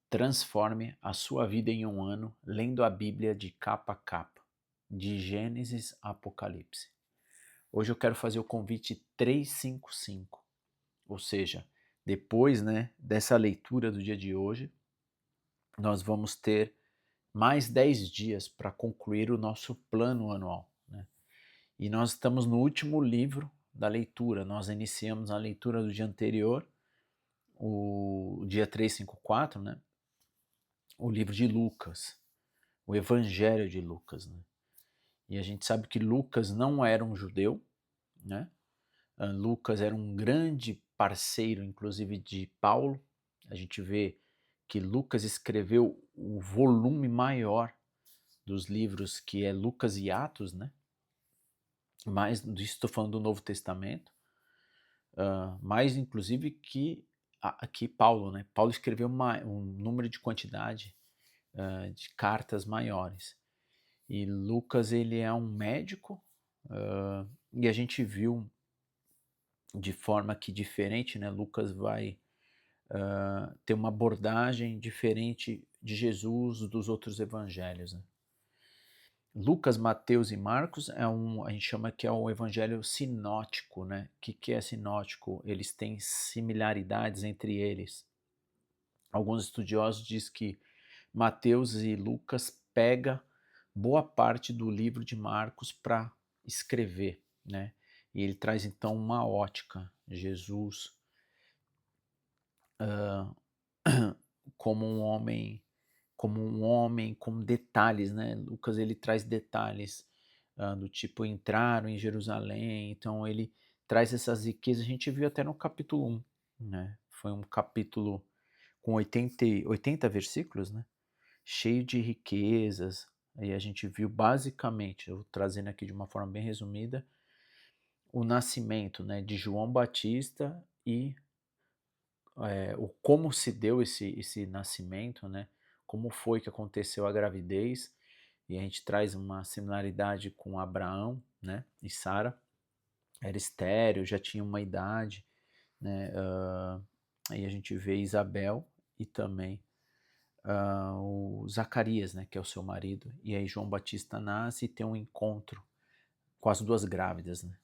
Transforme a sua vida em um ano lendo a Bíblia de capa a capa, de Gênesis a Apocalipse. Hoje eu quero fazer o convite 355, ou seja, depois, dessa leitura do dia de hoje, nós vamos ter mais 10 dias para concluir o nosso plano anual, né? E nós estamos no último livro da leitura. Nós iniciamos a leitura do dia anterior, o dia 354, né? O livro de Lucas, o Evangelho de Lucas, né? E a gente sabe que Lucas não era um judeu, né? Lucas era um grande parceiro, inclusive, de Paulo. A gente vê que Lucas escreveu o volume maior dos livros, que é Lucas e Atos, né? Mais disso estou falando do Novo Testamento, mais inclusive que Paulo, né? Paulo escreveu um número de quantidade de cartas maiores. E Lucas, ele é um médico, e a gente viu de forma que diferente, né? Lucas vai ter uma abordagem diferente de Jesus dos outros evangelhos, né? Lucas, Mateus e Marcos a gente chama que é um evangelho sinótico, né? O que é sinótico? Eles têm similaridades entre eles. Alguns estudiosos dizem que Mateus e Lucas pega boa parte do livro de Marcos para escrever, né? E ele traz então uma ótica, Jesus como um homem, com detalhes, né? Lucas, ele traz detalhes do tipo entraram em Jerusalém, então ele traz essas riquezas. A gente viu até no capítulo 1, né? Foi um capítulo com 80 versículos, né? Cheio de riquezas. Aí a gente viu basicamente, eu vou trazendo aqui de uma forma bem resumida, o nascimento, né, de João Batista e o como se deu esse nascimento, né? Como foi que aconteceu a gravidez, e a gente traz uma similaridade com Abraão, né? E Sara. Era estéril, já tinha uma idade, né? Aí a gente vê Isabel e também o Zacarias, né? Que é o seu marido. E aí João Batista nasce e tem um encontro com as duas grávidas, né?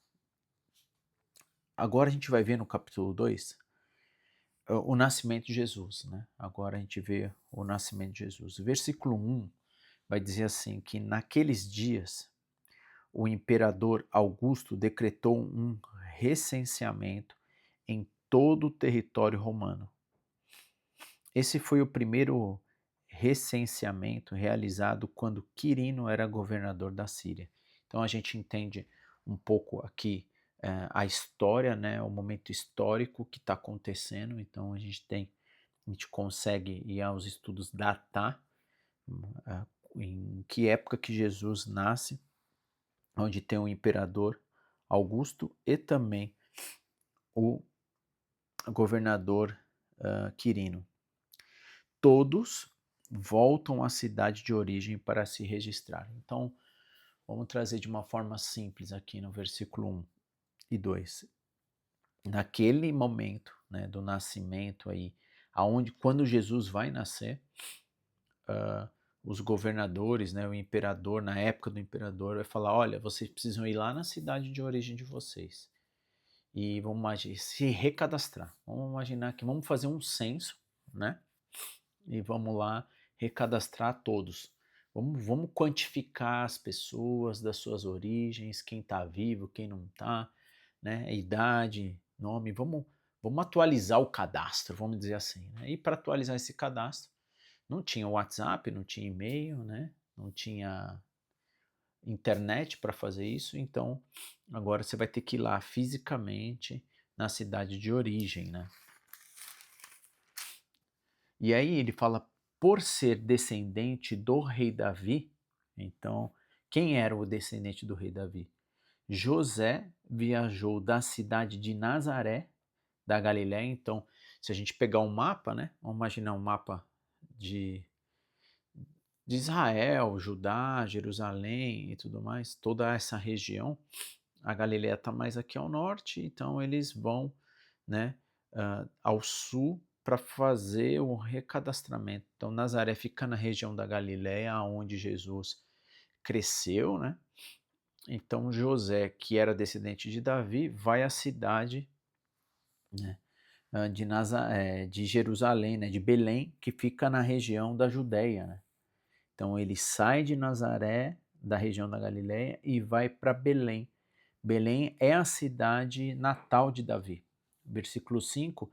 Agora a gente vai ver no capítulo 2 o nascimento de Jesus, né? Agora a gente vê o nascimento de Jesus. O versículo 1 vai dizer assim, que naqueles dias o imperador Augusto decretou um recenseamento em todo o território romano. Esse foi o primeiro recenseamento realizado quando Quirino era governador da Síria. Então a gente entende um pouco aqui a história, né, o momento histórico que está acontecendo. Então a gente consegue ir aos estudos datar em que época que Jesus nasce, onde tem o imperador Augusto e também o governador Quirino. Todos voltam à cidade de origem para se registrar. Então, vamos trazer de uma forma simples aqui no versículo 1 e 2. Naquele momento, né, do nascimento aí, quando Jesus vai nascer, os governadores, né, o imperador, na época do imperador, vai falar: olha, vocês precisam ir lá na cidade de origem de vocês e se recadastrar. Vamos imaginar que vamos fazer um censo, né? E vamos lá recadastrar todos. Vamos quantificar as pessoas das suas origens, quem está vivo, quem não está, né? Idade, nome. Vamos atualizar o cadastro, vamos dizer assim, né? E para atualizar esse cadastro, não tinha WhatsApp, não tinha e-mail, né? Não tinha internet para fazer isso, então agora você vai ter que ir lá fisicamente na cidade de origem, né? E aí ele fala, por ser descendente do rei Davi, então quem era o descendente do rei Davi? José viajou da cidade de Nazaré, da Galiléia. Então, se a gente pegar um mapa, né? Vamos imaginar um mapa de Israel, Judá, Jerusalém e tudo mais, toda essa região. A Galileia está mais aqui ao norte, então eles vão, né, ao sul para fazer o recadastramento. Então, Nazaré fica na região da Galiléia, onde Jesus cresceu, né? Então, José, que era descendente de Davi, vai à cidade, né, de Jerusalém, né, de Belém, que fica na região da Judéia, né? Então, ele sai de Nazaré, da região da Galiléia, e vai para Belém. Belém é a cidade natal de Davi. Versículo 5,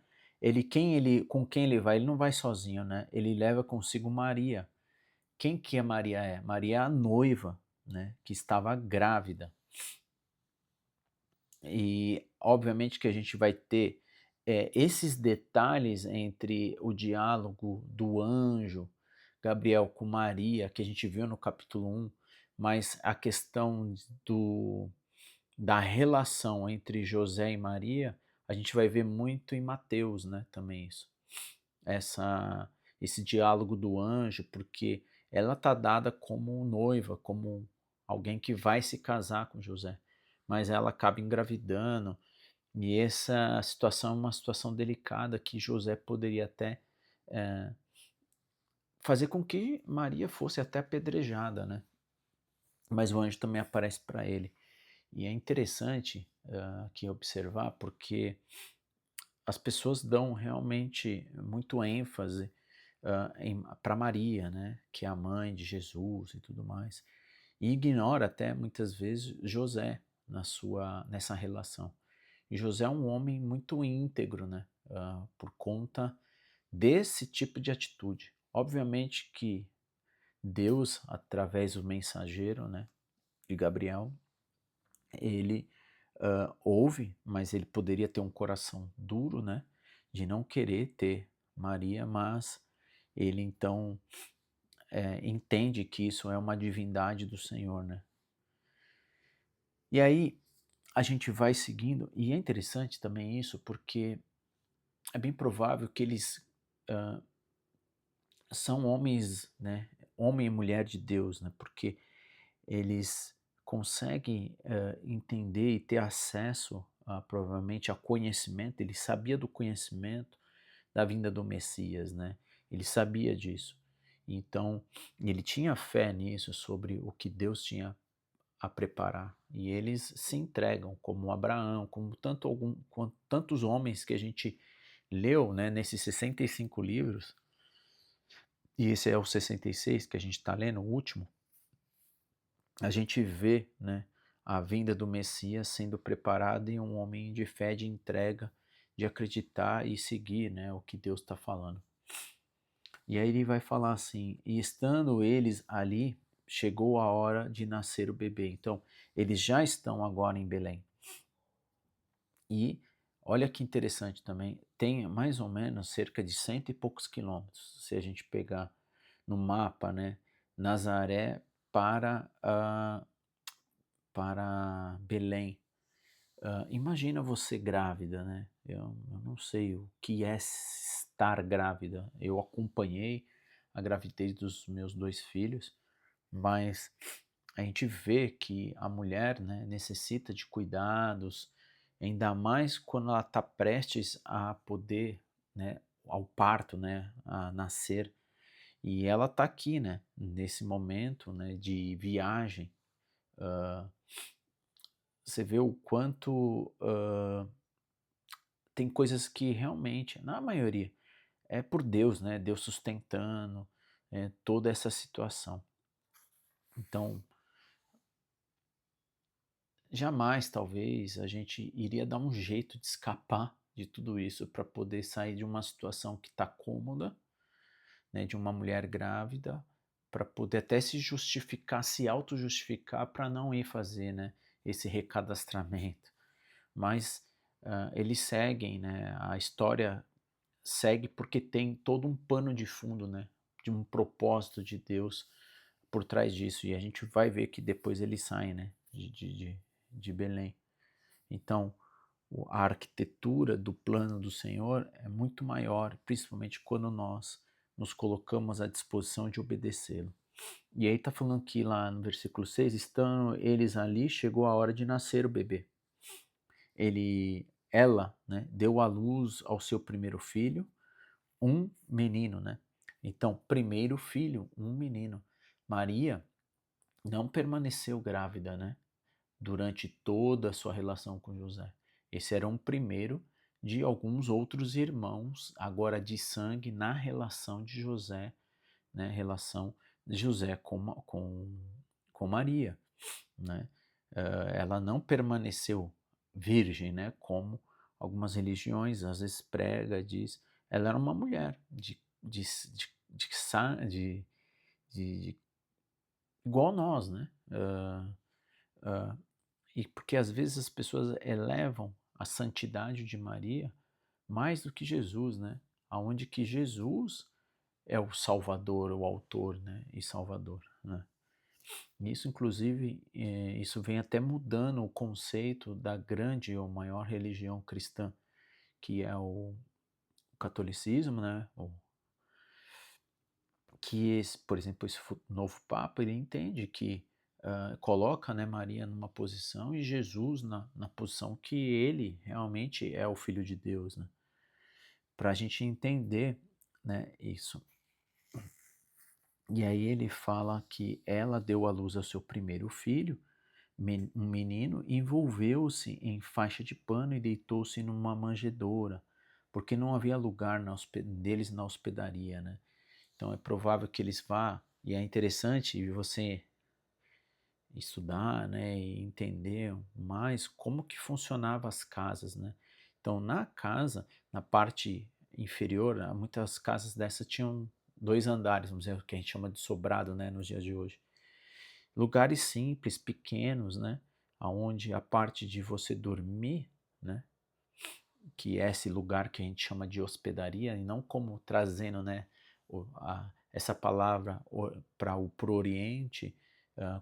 com quem ele vai? Ele não vai sozinho, né? Ele leva consigo Maria. Quem que a Maria é? Maria é a noiva, né? Que estava grávida. E obviamente que a gente vai ter esses detalhes entre o diálogo do anjo Gabriel com Maria, que a gente viu no capítulo 1, mas a questão da relação entre José e Maria, a gente vai ver muito em Mateus, né, também isso. Esse diálogo do anjo, porque ela está dada como noiva, como alguém que vai se casar com José, mas ela acaba engravidando, e essa situação é uma situação delicada que José poderia até fazer com que Maria fosse até apedrejada, né? Mas o anjo também aparece para ele. E é interessante aqui observar, porque as pessoas dão realmente muito ênfase para Maria, né, que é a mãe de Jesus e tudo mais, e ignora até muitas vezes José nessa relação. E José é um homem muito íntegro, né, por conta desse tipo de atitude. Obviamente que Deus, através do mensageiro, né, de Gabriel, ele ouve, mas ele poderia ter um coração duro, né, de não querer ter Maria, mas ele então entende que isso é uma divindade do Senhor, né. E aí a gente vai seguindo, e é interessante também isso, porque é bem provável que eles são homens, né, homem e mulher de Deus, né, porque eles conseguem entender e ter acesso provavelmente a conhecimento. Ele sabia do conhecimento da vinda do Messias, né? Ele sabia disso. Então, ele tinha fé nisso, sobre o que Deus tinha a preparar. E eles se entregam, como Abraão, como tantos homens que a gente leu, né, nesses 65 livros, e esse é o 66 que a gente está lendo, o último. A gente vê, né, a vinda do Messias sendo preparada em um homem de fé, de entrega, de acreditar e seguir, né, o que Deus está falando. E aí ele vai falar assim: e estando eles ali, chegou a hora de nascer o bebê. Então, eles já estão agora em Belém. E olha que interessante também, tem mais ou menos cerca de 100 e poucos quilômetros, se a gente pegar no mapa, né, Nazaré para Belém. Imagina você grávida, né? Eu não sei o que é estar grávida. Eu acompanhei a gravidez dos meus 2 filhos, mas a gente vê que a mulher, né, necessita de cuidados, ainda mais quando ela está prestes a poder, né, ao parto, né, a nascer. E ela está aqui, né, nesse momento, né, de viagem. Você vê o quanto tem coisas que realmente, na maioria, é por Deus, né? Deus sustentando toda essa situação. Então, jamais, talvez, a gente iria dar um jeito de escapar de tudo isso para poder sair de uma situação que está cômoda, né, de uma mulher grávida, para poder até se justificar, se auto-justificar para não ir fazer, né, esse recadastramento. Mas eles seguem, né, a história segue porque tem todo um pano de fundo, né, de um propósito de Deus por trás disso, e a gente vai ver que depois eles saem, né, de Belém. Então, a arquitetura do plano do Senhor é muito maior, principalmente quando nós nos colocamos à disposição de obedecê-lo. E aí está falando que lá no versículo 6, estando eles ali, chegou a hora de nascer o bebê. Ela, né, deu à luz ao seu primeiro filho, um menino, né? Então, primeiro filho, um menino. Maria não permaneceu grávida, né? Durante toda a sua relação com José. Esse era um primeiro de alguns outros irmãos, agora de sangue, na relação de José, né? Relação de José com Maria, né? Ela não permaneceu virgem, né? Como algumas religiões às vezes prega, diz. Ela era uma mulher de, de igual nós, né? Uh, e porque às vezes as pessoas elevam a santidade de Maria mais do que Jesus, né? Aonde que Jesus é o Salvador, o autor, né? E Salvador, né? Isso, inclusive, isso vem até mudando o conceito da grande ou maior religião cristã, que é o catolicismo, né? Que, por exemplo, esse novo Papa, ele entende que coloca, né, Maria numa posição e Jesus na posição que ele realmente é o Filho de Deus, né? Para a gente entender, né, isso. E aí ele fala que ela deu à luz ao seu primeiro filho, um menino, envolveu-se em faixa de pano e deitou-se numa manjedoura, porque não havia lugar deles na hospedaria, né? Então é provável que eles vá, e é interessante você estudar, né, e entender mais como que funcionavam as casas, né? Então na casa, na parte inferior, muitas casas dessas tinham 2 andares, vamos dizer, o que a gente chama de sobrado, né, nos dias de hoje. Lugares simples, pequenos, né, aonde a parte de você dormir, né, que é esse lugar que a gente chama de hospedaria, e não como trazendo, né, essa palavra para o Oriente,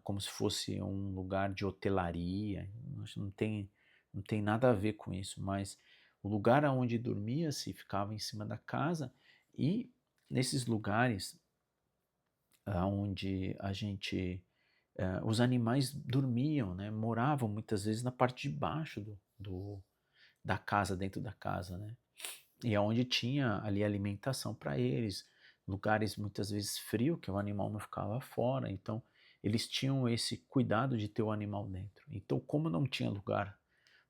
como se fosse um lugar de hotelaria. Não tem nada a ver com isso, mas o lugar onde dormia-se ficava em cima da casa, e nesses lugares onde a gente os animais dormiam, né, moravam muitas vezes na parte de baixo da casa, dentro da casa, né? E é onde tinha ali alimentação para eles, lugares muitas vezes frios, que o animal não ficava fora, então eles tinham esse cuidado de ter o animal dentro. Então, como não tinha lugar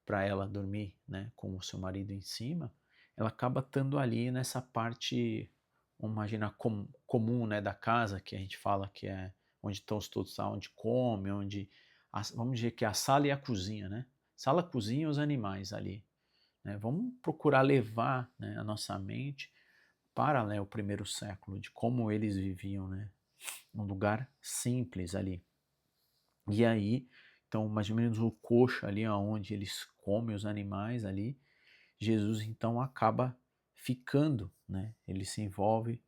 para ela dormir, né, com o seu marido em cima, ela acaba estando ali nessa parte, vamos imaginar, comum, né, da casa, que a gente fala que é onde estão todos, onde come, vamos dizer que é a sala e a cozinha, né? Sala, cozinha e os animais ali, né? Vamos procurar levar, né, a nossa mente para, né, o primeiro século, de como eles viviam, né? Um lugar simples ali. E aí, então, mais ou menos o coxo ali, onde eles comem os animais ali, Jesus então acaba ficando, né? Ele se envolve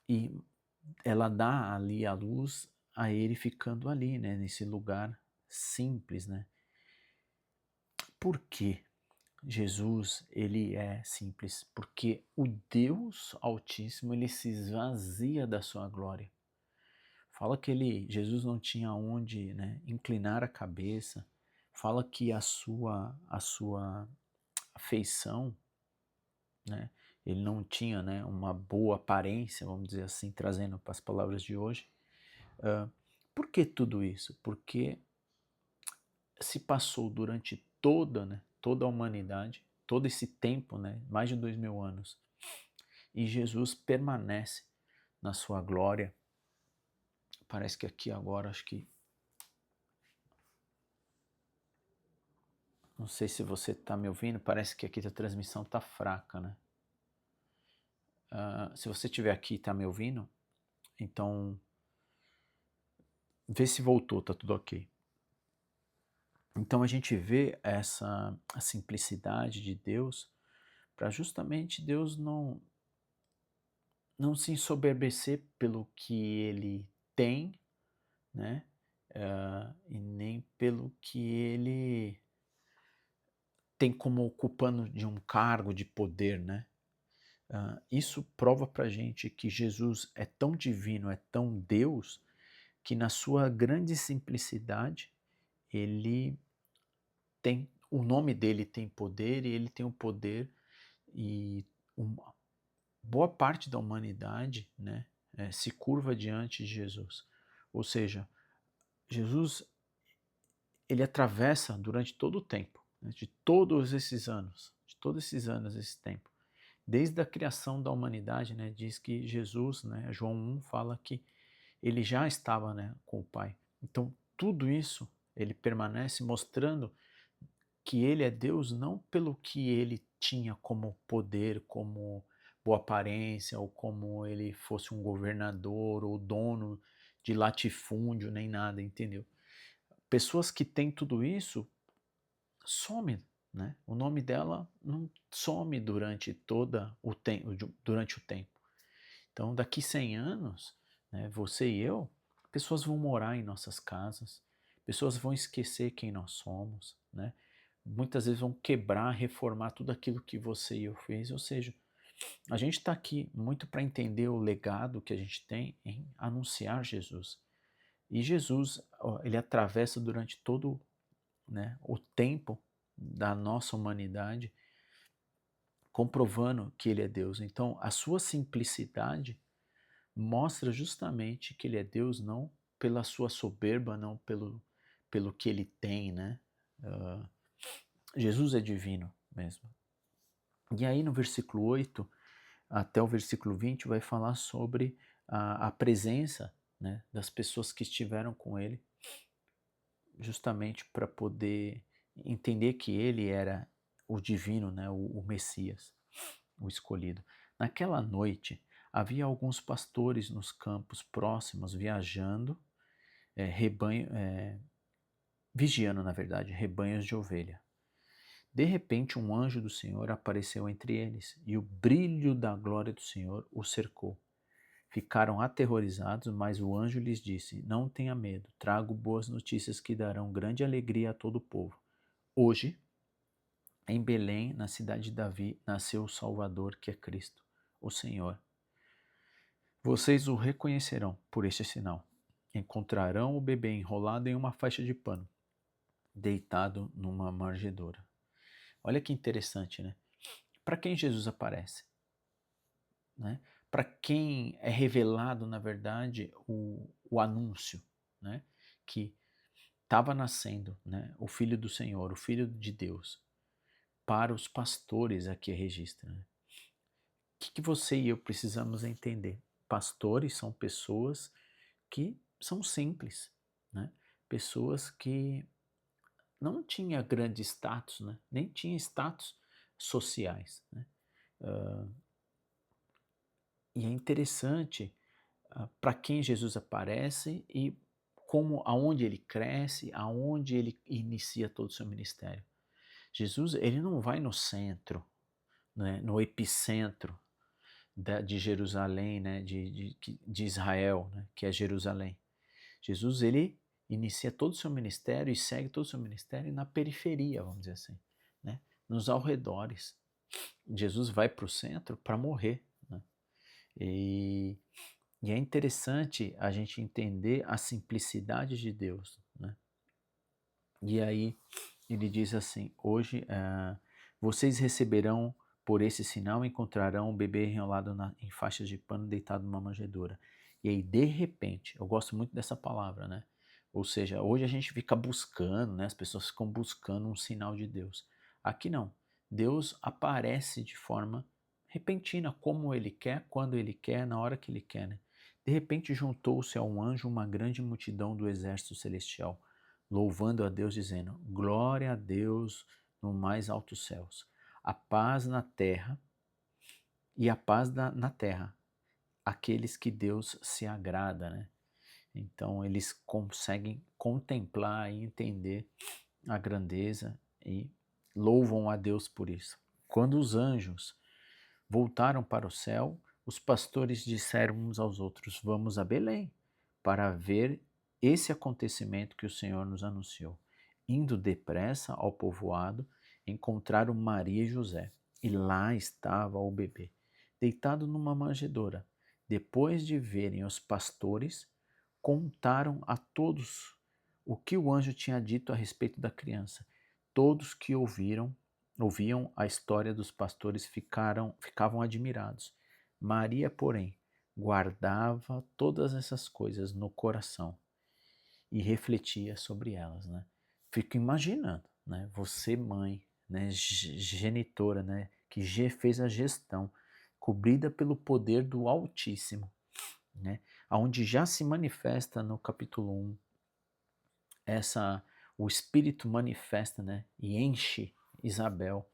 e ela dá ali a luz a ele ficando ali, né? Nesse lugar simples, né? Por quê? Jesus, ele é simples, porque o Deus Altíssimo, ele se esvazia da sua glória. Fala que Jesus não tinha onde, né, inclinar a cabeça. Fala que a sua feição, né, ele não tinha, né, uma boa aparência, vamos dizer assim, trazendo para as palavras de hoje. Por que tudo isso? Porque se passou durante toda a humanidade, todo esse tempo, né, mais de 2000 anos, e Jesus permanece na sua glória. Parece que aqui agora, acho que, não sei se você está me ouvindo, parece que aqui a transmissão está fraca, né? Se você estiver aqui e está me ouvindo, então vê se voltou, tá tudo ok. Então a gente vê a simplicidade de Deus, para justamente Deus não se ensoberbecer pelo que ele tem, né? E nem pelo que ele tem como ocupando de um cargo de poder, né? Isso prova pra gente que Jesus é tão divino, é tão Deus, que na sua grande simplicidade, ele o nome dele tem poder, e ele tem o poder e uma boa parte da humanidade, né, se curva diante de Jesus. Ou seja, Jesus, ele atravessa durante todo o tempo, né, de todos esses anos, esse tempo. Desde a criação da humanidade, né, diz que Jesus, né, João 1 fala que ele já estava, né, com o Pai. Então, tudo isso ele permanece mostrando que ele é Deus não pelo que ele tinha como poder, como boa aparência, ou como ele fosse um governador ou dono de latifúndio, nem nada, entendeu? Pessoas que têm tudo isso somem, né? O nome dela não some durante durante o tempo. Então, daqui 100 anos, né, você e eu, pessoas vão morar em nossas casas, pessoas vão esquecer quem nós somos, né? Muitas vezes vão quebrar, reformar tudo aquilo que você e eu fez. Ou seja, a gente está aqui muito para entender o legado que a gente tem em anunciar Jesus. E Jesus, ele atravessa durante todo, né, o tempo da nossa humanidade, comprovando que ele é Deus. Então, a sua simplicidade mostra justamente que ele é Deus não pela sua soberba, não pelo que ele tem, né? Uh, Jesus é divino mesmo. E aí no versículo 8 até o versículo 20 vai falar sobre a presença, né, das pessoas que estiveram com ele, justamente para poder entender que ele era o divino, né, o Messias, o escolhido. Naquela noite havia alguns pastores nos campos próximos viajando, vigiando, na verdade, rebanhos de ovelha. De repente, um anjo do Senhor apareceu entre eles, e o brilho da glória do Senhor os cercou. Ficaram aterrorizados, mas o anjo lhes disse: Não tenha medo, trago boas notícias que darão grande alegria a todo o povo. Hoje, em Belém, na cidade de Davi, nasceu o Salvador, que é Cristo, o Senhor. Vocês o reconhecerão por este sinal. Encontrarão o bebê enrolado em uma faixa de pano, deitado numa manjedoura. Olha que interessante, né? Para quem Jesus aparece? Né? Para quem é revelado, na verdade, o anúncio, né? Que estava nascendo, né? O Filho do Senhor, o Filho de Deus, para os pastores aqui registra. Né? O que você e eu precisamos entender? Pastores são pessoas que são simples, né? Pessoas que não tinham grande status, né? Nem tinham status sociais. Né? E é interessante para quem Jesus aparece e aonde ele cresce, aonde ele inicia todo o seu ministério. Jesus, ele não vai no centro, né, no epicentro de Jerusalém, né, de Israel, né, que é Jerusalém. Jesus, ele inicia todo o seu ministério e segue todo o seu ministério na periferia, vamos dizer assim, né, nos arredores. Jesus vai para o centro para morrer, né, e é interessante a gente entender a simplicidade de Deus, né? E aí ele diz assim: hoje vocês receberão por esse sinal, encontrarão um bebê enrolado em faixas de pano deitado numa manjedoura. E aí, de repente, eu gosto muito dessa palavra, né? Ou seja, hoje a gente fica buscando, né? As pessoas ficam buscando um sinal de Deus. Aqui não. Deus aparece de forma repentina, como Ele quer, quando Ele quer, na hora que Ele quer, né? De repente juntou-se a um anjo uma grande multidão do exército celestial, louvando a Deus, dizendo: Glória a Deus no mais altos céus, a paz na terra e a paz na terra, aqueles que Deus se agrada, né? Então eles conseguem contemplar e entender a grandeza e louvam a Deus por isso. Quando os anjos voltaram para o céu, os pastores disseram uns aos outros: Vamos a Belém para ver esse acontecimento que o Senhor nos anunciou. Indo depressa ao povoado, encontraram Maria e José, e lá estava o bebê, deitado numa manjedoura. Depois de verem os pastores, contaram a todos o que o anjo tinha dito a respeito da criança. Todos que ouviram ouviam a história dos pastores ficavam admirados. Maria, porém, guardava todas essas coisas no coração e refletia sobre elas, né? Fico imaginando, né? Você mãe, né? Genitora, né? Que fez a gestão, cobrida pelo poder do Altíssimo, né? Onde já se manifesta no capítulo 1, o Espírito manifesta, né? E enche Isabel.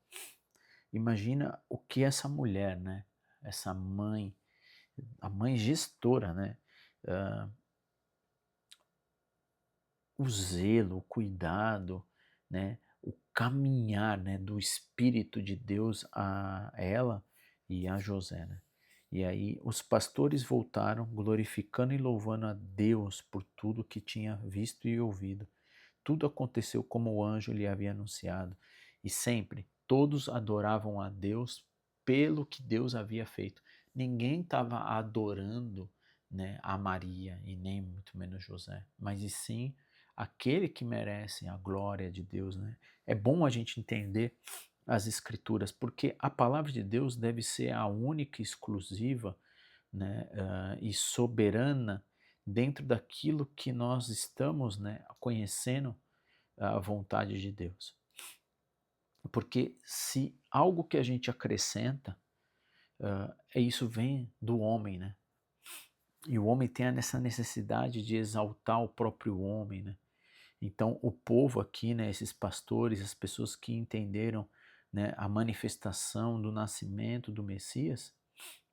Imagina o que essa mulher, né? Essa mãe, a mãe gestora, né? Uh, o zelo, o cuidado, né, o caminhar, né, do Espírito de Deus a ela e a José. Né? E aí os pastores voltaram glorificando e louvando a Deus por tudo que tinha visto e ouvido. Tudo aconteceu como o anjo lhe havia anunciado. E sempre todos adoravam a Deus pelo que Deus havia feito. Ninguém estava adorando, né, a Maria e nem muito menos José, mas e sim aquele que merece a glória de Deus. Né? É bom a gente entender as Escrituras, porque a palavra de Deus deve ser a única, exclusiva, né, e soberana dentro daquilo que nós estamos, né, conhecendo a vontade de Deus. Porque se algo que a gente acrescenta, isso vem do homem, né? E o homem tem essa necessidade de exaltar o próprio homem, né? Então, o povo aqui, né, esses pastores, as pessoas que entenderam, né, a manifestação do nascimento do Messias,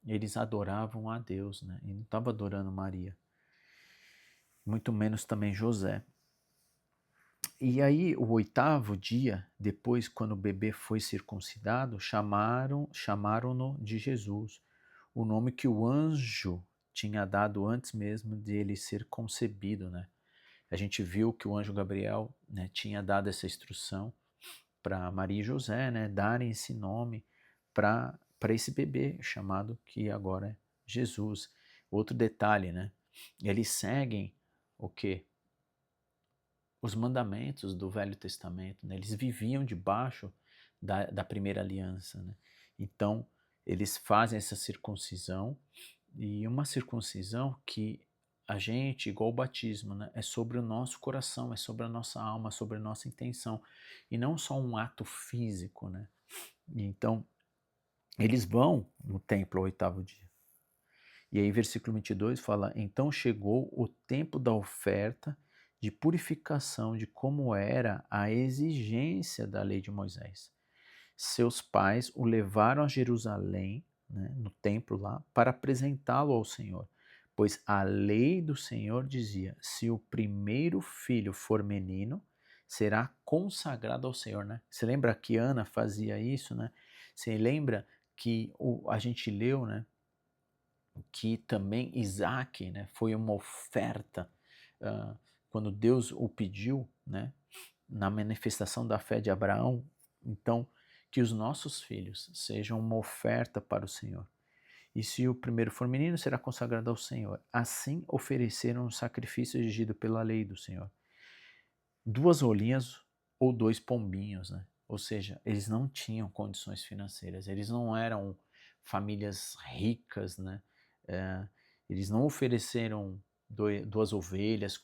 eles adoravam a Deus, né? E não estavam adorando Maria. Muito menos também José. E aí, o 8º dia, depois, quando o bebê foi circuncidado, chamaram-no de Jesus, o nome que o anjo tinha dado antes mesmo de ele ser concebido, né? A gente viu que o anjo Gabriel, né, tinha dado essa instrução para Maria e José, né, darem esse nome para esse bebê chamado que agora é Jesus. Outro detalhe, né? Eles seguem o quê? Os mandamentos do Velho Testamento, né? Eles viviam debaixo da primeira aliança, né? Então, eles fazem essa circuncisão, e uma circuncisão que a gente, igual o batismo, né? É sobre o nosso coração, é sobre a nossa alma, sobre a nossa intenção, e não só um ato físico, né? Então, eles vão no templo ao 8º dia. E aí, versículo 22 fala: Então chegou o tempo da oferta de purificação, de como era a exigência da lei de Moisés. Seus pais o levaram a Jerusalém, né, no templo lá, para apresentá-lo ao Senhor. Pois a lei do Senhor dizia: se o primeiro filho for menino, será consagrado ao Senhor. Né? Você lembra que Ana fazia isso? Né? Você lembra que a gente leu, né, que também Isaac, né, foi uma oferta quando Deus o pediu, né, na manifestação da fé de Abraão. Então, que os nossos filhos sejam uma oferta para o Senhor. E se o primeiro for menino, será consagrado ao Senhor. Assim ofereceram um sacrifício exigido pela lei do Senhor. 2 rolinhas ou 2 pombinhos, né? Ou seja, eles não tinham condições financeiras, eles não eram famílias ricas, né? Eles não ofereceram 2 ovelhas,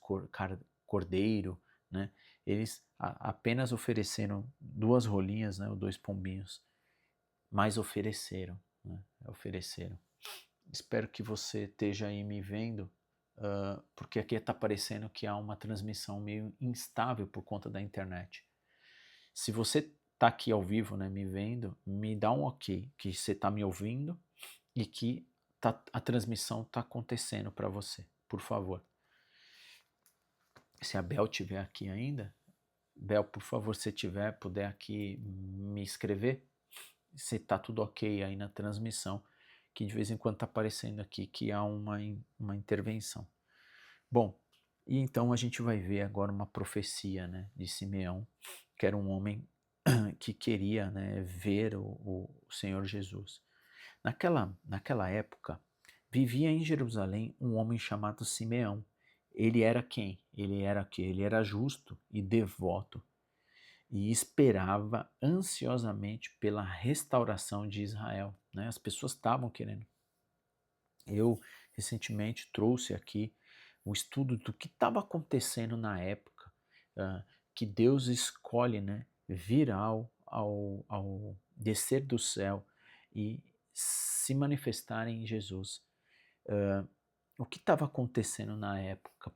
cordeiro, né? Eles apenas ofereceram 2 rolinhas, né? Ou 2 pombinhos, mas ofereceram, né? Ofereceram. Espero que você esteja aí me vendo, porque aqui está parecendo que há uma transmissão meio instável por conta da internet. Se você está aqui ao vivo, né, me vendo, me dá um ok, que você está me ouvindo e que a transmissão está acontecendo para você, por favor. Se a Bel estiver aqui ainda, Bel, por favor, se tiver, puder aqui me escrever, se está tudo ok aí na transmissão, que de vez em quando está aparecendo aqui que há uma intervenção. Bom, e então a gente vai ver agora uma profecia, né, de Simeão, que era um homem que queria, né, ver o Senhor Jesus. Naquela época, vivia em Jerusalém um homem chamado Simeão. Ele era quem? Ele era justo e devoto. e esperava ansiosamente pela restauração de Israel, né? As pessoas estavam querendo. Eu recentemente trouxe aqui o estudo do que estava acontecendo na época, ah, que Deus escolhe, né, vir ao descer do céu e se manifestar em Jesus. O que estava acontecendo na época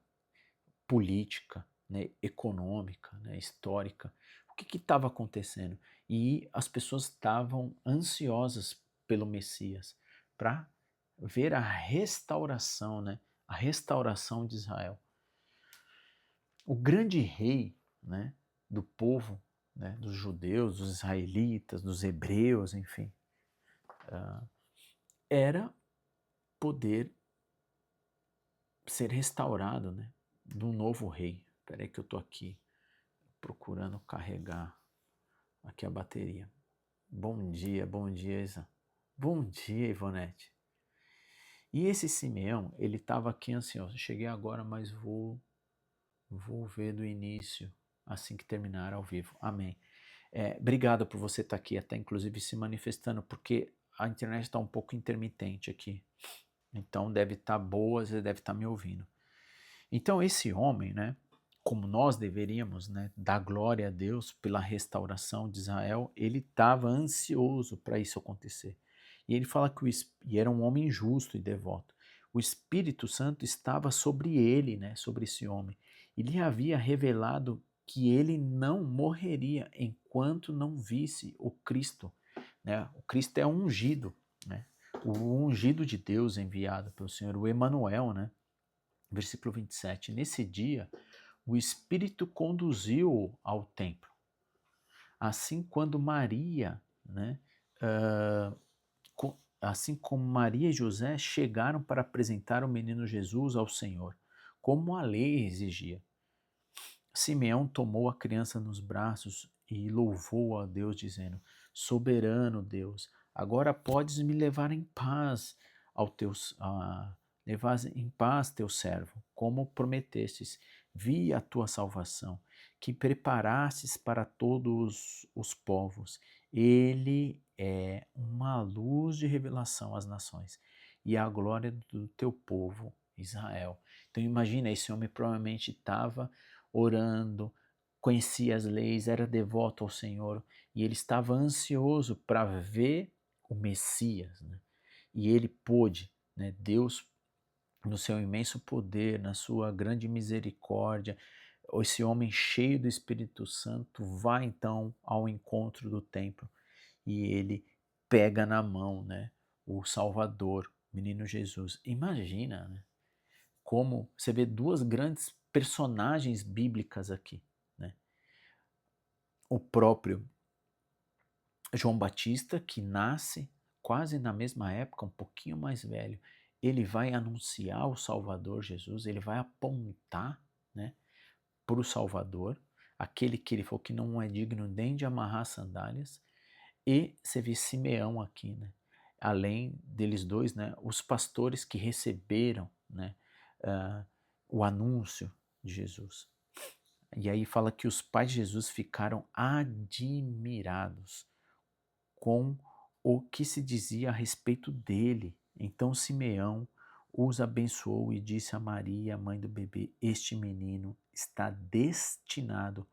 política, né, econômica, né, histórica? O que estava acontecendo? E as pessoas estavam ansiosas pelo Messias para ver a restauração, né, a restauração de Israel. O grande rei, né, do povo, né, dos judeus, dos israelitas, dos hebreus, enfim, era poder ser restaurado, né, de um novo rei. Espera aí que eu estou aqui procurando carregar aqui a bateria. Bom dia, Isa. Bom dia, Ivonete. E esse Simeão, ele estava aqui ansioso. Cheguei agora, mas vou ver do início, assim que terminar ao vivo. Amém. Obrigado por você estar aqui, até inclusive se manifestando, porque a internet está um pouco intermitente aqui. Então deve estar boa, você deve estar me ouvindo. Então esse homem, né, como nós deveríamos, né, dar glória a Deus pela restauração de Israel, ele estava ansioso para isso acontecer. E ele fala que e era um homem justo e devoto. O Espírito Santo estava sobre ele, né, sobre esse homem. E lhe havia revelado que ele não morreria enquanto não visse o Cristo, né? O Cristo é ungido, né? O ungido de Deus enviado pelo Senhor, o Emanuel, né? Versículo 27. Nesse dia, o Espírito conduziu-o ao templo. Assim, quando Maria, né, assim como Maria e José chegaram para apresentar o menino Jesus ao Senhor, como a lei exigia. Simeão tomou a criança nos braços e louvou a Deus, dizendo: Soberano Deus, agora podes me levar em paz levar em paz teu servo, como prometestes. Vi a tua salvação, que preparastes para todos os povos. Ele é uma luz de revelação às nações e a glória do teu povo Israel. Então imagina, esse homem provavelmente estava orando, conhecia as leis, era devoto ao Senhor e ele estava ansioso para ver o Messias, né? E ele pôde, né? Deus, no seu imenso poder, na sua grande misericórdia, esse homem cheio do Espírito Santo vai então ao encontro do templo e ele pega na mão, né, o Salvador, o menino Jesus. Imagina, né, como você vê duas grandes personagens bíblicas aqui, né? O próprio João Batista, que nasce quase na mesma época, um pouquinho mais velho, ele vai anunciar o Salvador Jesus, ele vai apontar, né, para o Salvador, aquele que ele falou que não é digno nem de amarrar sandálias, e você vê Simeão aqui, né, além deles dois, né, os pastores que receberam, né, uh, o anúncio de Jesus. E aí fala que os pais de Jesus ficaram admirados com o que se dizia a respeito dele. Então Simeão os abençoou e disse a Maria, mãe do bebê: Este menino está destinado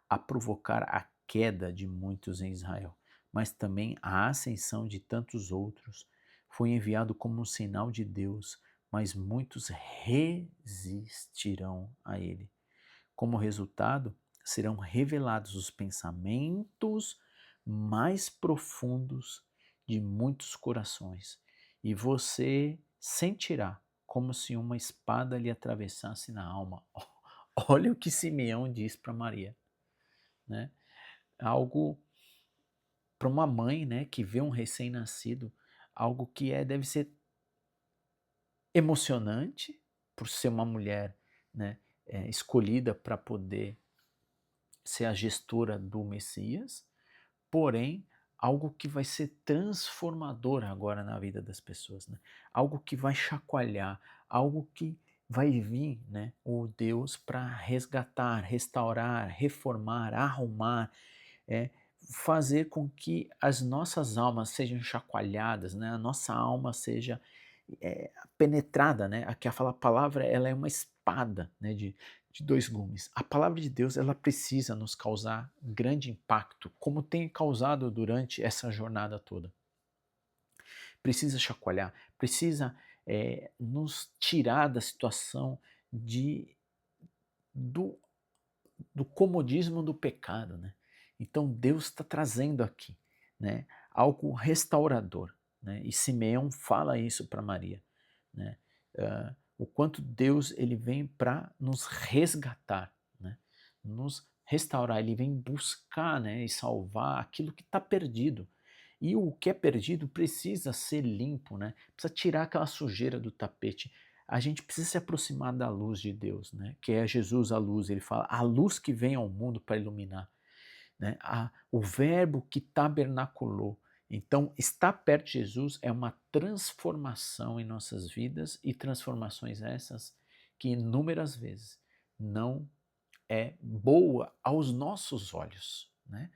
a provocar a queda de muitos em Israel, mas também a ascensão de tantos outros. Foi enviado como um sinal de Deus, mas muitos resistirão a ele. Como resultado, serão revelados os pensamentos mais profundos de muitos corações, e você sentirá como se uma espada lhe atravessasse na alma. Olha o que Simeão diz para Maria, né? Algo para uma mãe, né, que vê um recém-nascido, algo que deve ser emocionante por ser uma mulher, né, escolhida para poder ser a gestora do Messias, porém algo que vai ser transformador agora na vida das pessoas, né? Algo que vai chacoalhar, algo que vai vir, né, o Deus para resgatar, restaurar, reformar, arrumar, é, fazer com que as nossas almas sejam chacoalhadas, né, a nossa alma seja penetrada, né, aqui a palavra ela é uma espada, né, de dois gumes. A palavra de Deus ela precisa nos causar grande impacto, como tem causado durante essa jornada toda. Precisa chacoalhar, precisa nos tirar da situação de, do, do comodismo do pecado, né? Então Deus está trazendo aqui, né, algo restaurador, né? E Simeão fala isso para Maria, né? O quanto Deus ele vem para nos resgatar, né? Nos restaurar, ele vem buscar, né, e salvar aquilo que está perdido. E o que é perdido precisa ser limpo, né? Precisa tirar aquela sujeira do tapete. A gente precisa se aproximar da luz de Deus, né? Que é Jesus a luz. Ele fala, a luz que vem ao mundo para iluminar, né? O verbo que tabernaculou. Então, estar perto de Jesus é uma transformação em nossas vidas e transformações essas que inúmeras vezes não é boa aos nossos olhos, né?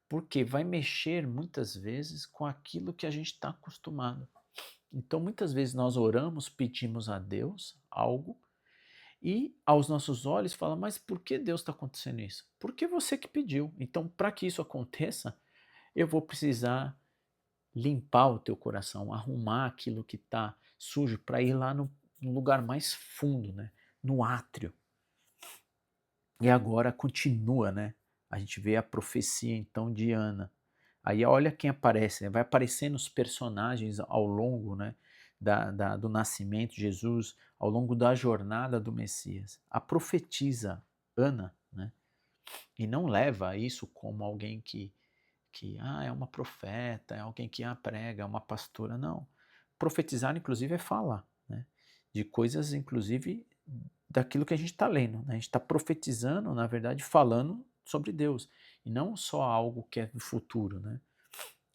Porque vai mexer muitas vezes com aquilo que a gente está acostumado. Então, muitas vezes nós oramos, pedimos a Deus algo e aos nossos olhos fala, mas por que Deus está acontecendo isso? Porque você que pediu. Então, para que isso aconteça, eu vou precisar limpar o teu coração, arrumar aquilo que está sujo para ir lá no lugar mais fundo, né? No átrio. E agora continua, né? A gente vê a profecia então de Ana. Aí olha quem aparece, né? Vai aparecendo os personagens ao longo, né, do nascimento de Jesus, ao longo da jornada do Messias. A profetisa Ana, né? E não leva isso como alguém que é uma profeta, é alguém que prega, é uma pastora, não. Profetizar, inclusive, é falar, né? De coisas, inclusive, daquilo que a gente está lendo. Né? A gente está profetizando, na verdade, falando sobre Deus, e não só algo que é do futuro. Né?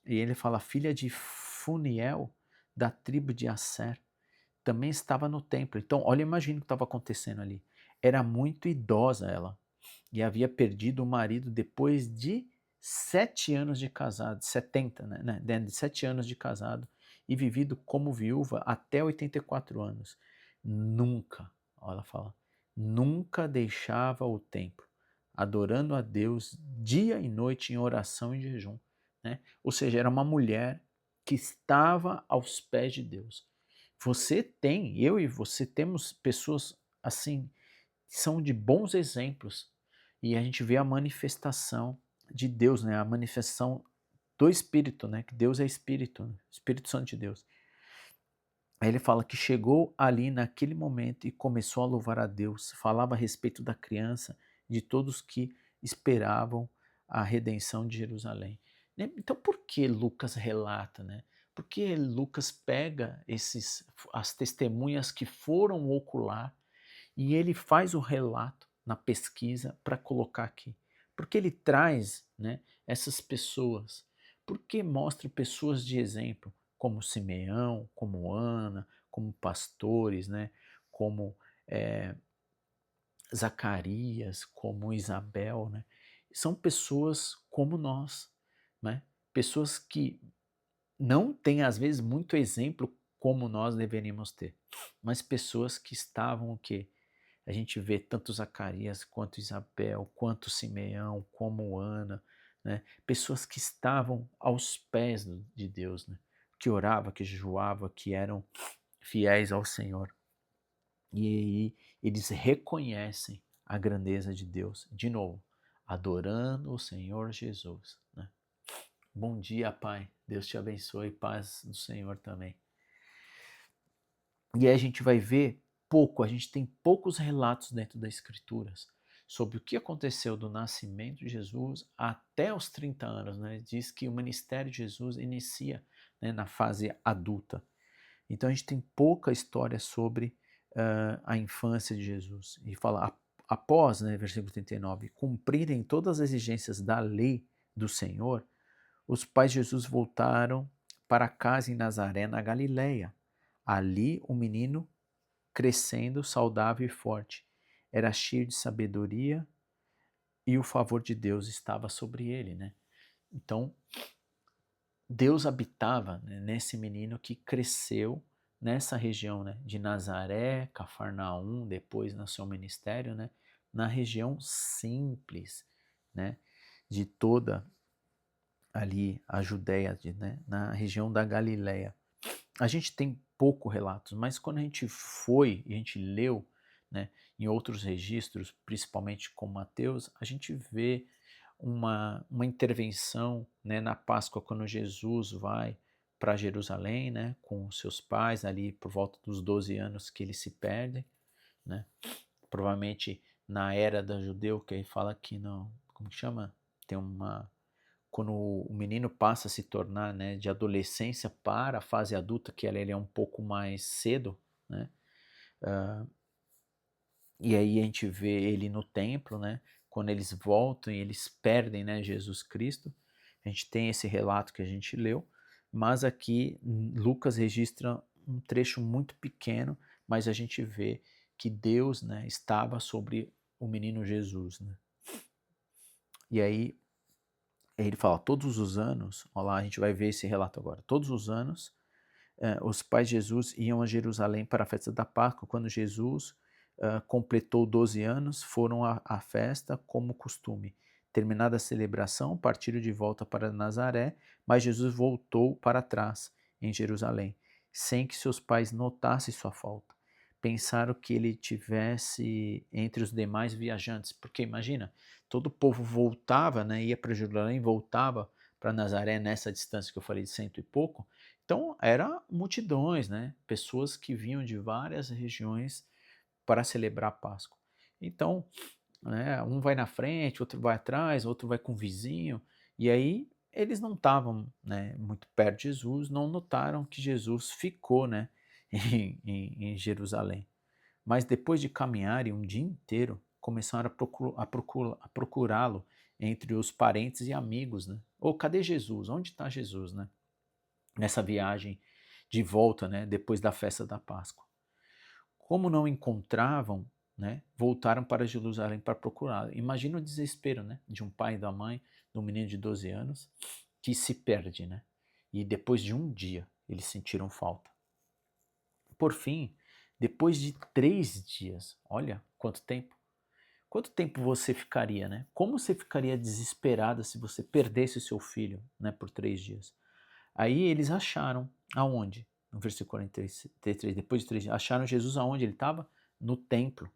E ele fala, filha de Funiel, da tribo de Asser, também estava no templo. Então, olha, imagina o que estava acontecendo ali. Era muito idosa ela, e havia perdido o marido depois de 7 anos de casado, 70, né? De 7 anos de casado, e vivido como viúva até 84 anos. Nunca, ó, ela fala, nunca deixava o templo, adorando a Deus dia e noite em oração e jejum. Né? Ou seja, era uma mulher que estava aos pés de Deus. Você tem, eu e você temos pessoas assim, que são de bons exemplos, e a gente vê a manifestação de Deus, né? A manifestação do Espírito, né? Que Deus é Espírito, né? Espírito Santo de Deus. Aí ele fala que chegou ali naquele momento e começou a louvar a Deus, falava a respeito da criança, de todos que esperavam a redenção de Jerusalém. Né? Então, por que Lucas relata, né? Porque Lucas pega as testemunhas que foram ocular e ele faz o relato na pesquisa para colocar aqui. Porque ele traz, né, essas pessoas, porque mostra pessoas de exemplo, como Simeão, como Ana, como pastores, né, como Zacarias, como Isabel, né? São pessoas como nós, né? Pessoas que não têm às vezes muito exemplo como nós deveríamos ter, mas pessoas que estavam o quê? A gente vê tanto Zacarias quanto Isabel, quanto Simeão, como Ana, né? Pessoas que estavam aos pés de Deus, né? Que orava, que jejuava, que eram fiéis ao Senhor. E aí eles reconhecem a grandeza de Deus, de novo, adorando o Senhor Jesus. Né? Bom dia, Pai. Deus te abençoe, paz do Senhor também. E aí a gente vai ver a gente tem poucos relatos dentro das Escrituras sobre o que aconteceu do nascimento de Jesus até os 30 anos. Né? Diz que o ministério de Jesus inicia, né, na fase adulta. Então a gente tem pouca história sobre a infância de Jesus. E fala, após, né, versículo 39, cumprirem todas as exigências da lei do Senhor, os pais de Jesus voltaram para casa em Nazaré, na Galileia. Ali o menino crescendo, saudável e forte. Era cheio de sabedoria e o favor de Deus estava sobre ele, né? Então, Deus habitava, né, nesse menino que cresceu nessa região, né, de Nazaré, Cafarnaum, depois no seu ministério, né, na região simples, né, de toda ali a Judéia, né, na região da Galileia. A gente tem pouco relatos, mas quando a gente foi e a gente leu, né, em outros registros, principalmente com Mateus, a gente vê uma intervenção, né, na Páscoa, quando Jesus vai para Jerusalém, né, com seus pais, ali por volta dos 12 anos que eles se perdem, né, provavelmente na era da judeu, que aí fala que não, como que chama? Tem uma, quando o menino passa a se tornar, né, de adolescência para a fase adulta, que ele é um pouco mais cedo, né, e aí a gente vê ele no templo, né, quando eles voltam e eles perdem, né, Jesus Cristo. A gente tem esse relato que a gente leu, mas aqui Lucas registra um trecho muito pequeno, mas a gente vê que Deus, né, estava sobre o menino Jesus, né. E aí ele fala, todos os anos, olha lá, a gente vai ver esse relato agora, todos os anos os pais de Jesus iam a Jerusalém para a festa da Páscoa. Quando Jesus completou 12 anos, foram à festa como costume. Terminada a celebração, partiram de volta para Nazaré, mas Jesus voltou para trás, em Jerusalém, sem que seus pais notassem sua falta. Pensaram que ele tivesse entre os demais viajantes, porque imagina, todo o povo voltava, né, ia para Jerusalém, voltava para Nazaré nessa distância que eu falei de cento e pouco. Então, era multidões, né? Pessoas que vinham de várias regiões para celebrar a Páscoa. Então, né, um vai na frente, outro vai atrás, outro vai com o vizinho, e aí eles não estavam, né, muito perto de Jesus, não notaram que Jesus ficou, né, em Jerusalém. Mas depois de caminharem um dia inteiro, começaram a procurá-lo entre os parentes e amigos, né? Ô, cadê Jesus? Onde está Jesus, né? Nessa viagem de volta, né, depois da festa da Páscoa. Como não encontravam, né, voltaram para Jerusalém para procurá-lo. Imagina o desespero, né, de um pai e da mãe, de um menino de 12 anos, que se perde, né? E depois de um dia, eles sentiram falta. Por fim, depois de 3 dias, olha quanto tempo. Quanto tempo você ficaria, né? Como você ficaria desesperada se você perdesse o seu filho, né, por 3 dias? Aí eles acharam aonde? No versículo 43, depois de 3 dias, acharam Jesus aonde ele estava? No templo,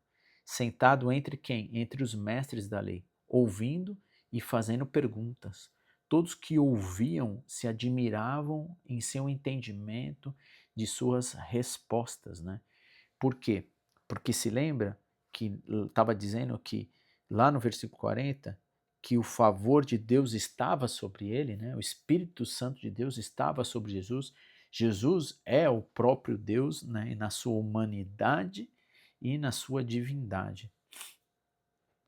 sentado entre quem? Entre os mestres da lei, ouvindo e fazendo perguntas. Todos que ouviam se admiravam em seu entendimento de suas respostas, né? Por quê? Porque se lembra que estava dizendo que lá no versículo 40 que o favor de Deus estava sobre ele, né? O Espírito Santo de Deus estava sobre Jesus. Jesus é o próprio Deus, né? Na sua humanidade e na sua divindade.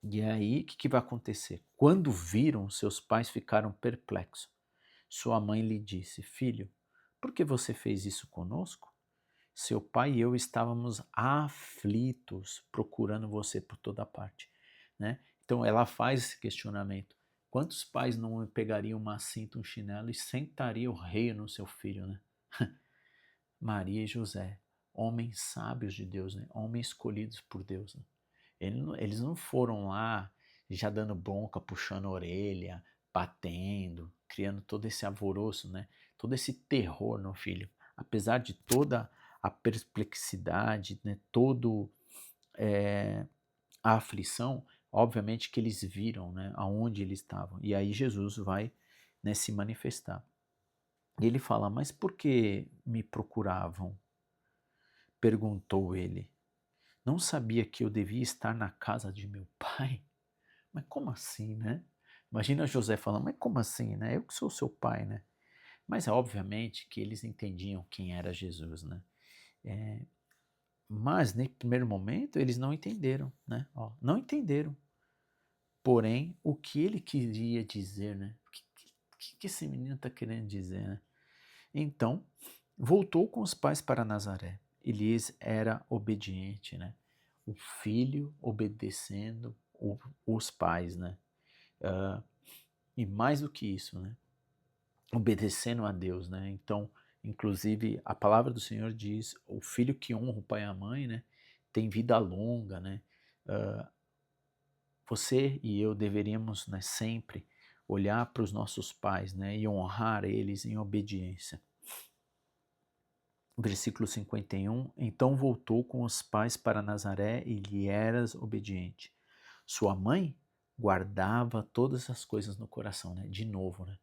E aí, o que vai acontecer? Quando viram, seus pais ficaram perplexos. Sua mãe lhe disse, filho, por que você fez isso conosco? Seu pai e eu estávamos aflitos, procurando você por toda parte, né? Então ela faz esse questionamento. Quantos pais não pegariam uma cinta, um chinelo e sentariam o rei no seu filho, né? Maria e José, homens sábios de Deus, né? Homens escolhidos por Deus, né? Eles não foram lá já dando bronca, puxando a orelha, batendo, criando todo esse alvoroço, né? Todo esse terror no filho. Apesar de toda a perplexidade, né? Todo a aflição, obviamente que eles viram, né? Aonde eles estavam. E aí Jesus vai, né, se manifestar. E ele fala, mas por que me procuravam? Perguntou ele. Não sabia que eu devia estar na casa de meu pai? Mas como assim, né? Imagina José falando, mas como assim, né? Eu que sou seu pai, né? Mas obviamente que eles entendiam quem era Jesus, né? Mas, no primeiro momento, eles não entenderam, né? Ó, não entenderam. Porém, o que ele queria dizer, né? O que esse menino está querendo dizer, né? Então, voltou com os pais para Nazaré. Elias era obediente, né? O filho obedecendo os pais, né? Ah, e mais do que isso, né? Obedecendo a Deus, né? Então, inclusive, a palavra do Senhor diz: o filho que honra o pai e a mãe, né? Tem vida longa, né? Ah, você e eu deveríamos, né, sempre olhar para os nossos pais, né? E honrar eles em obediência. Versículo 51, então voltou com os pais para Nazaré e lhe eras obediente. Sua mãe guardava todas as coisas no coração, né? De novo, né?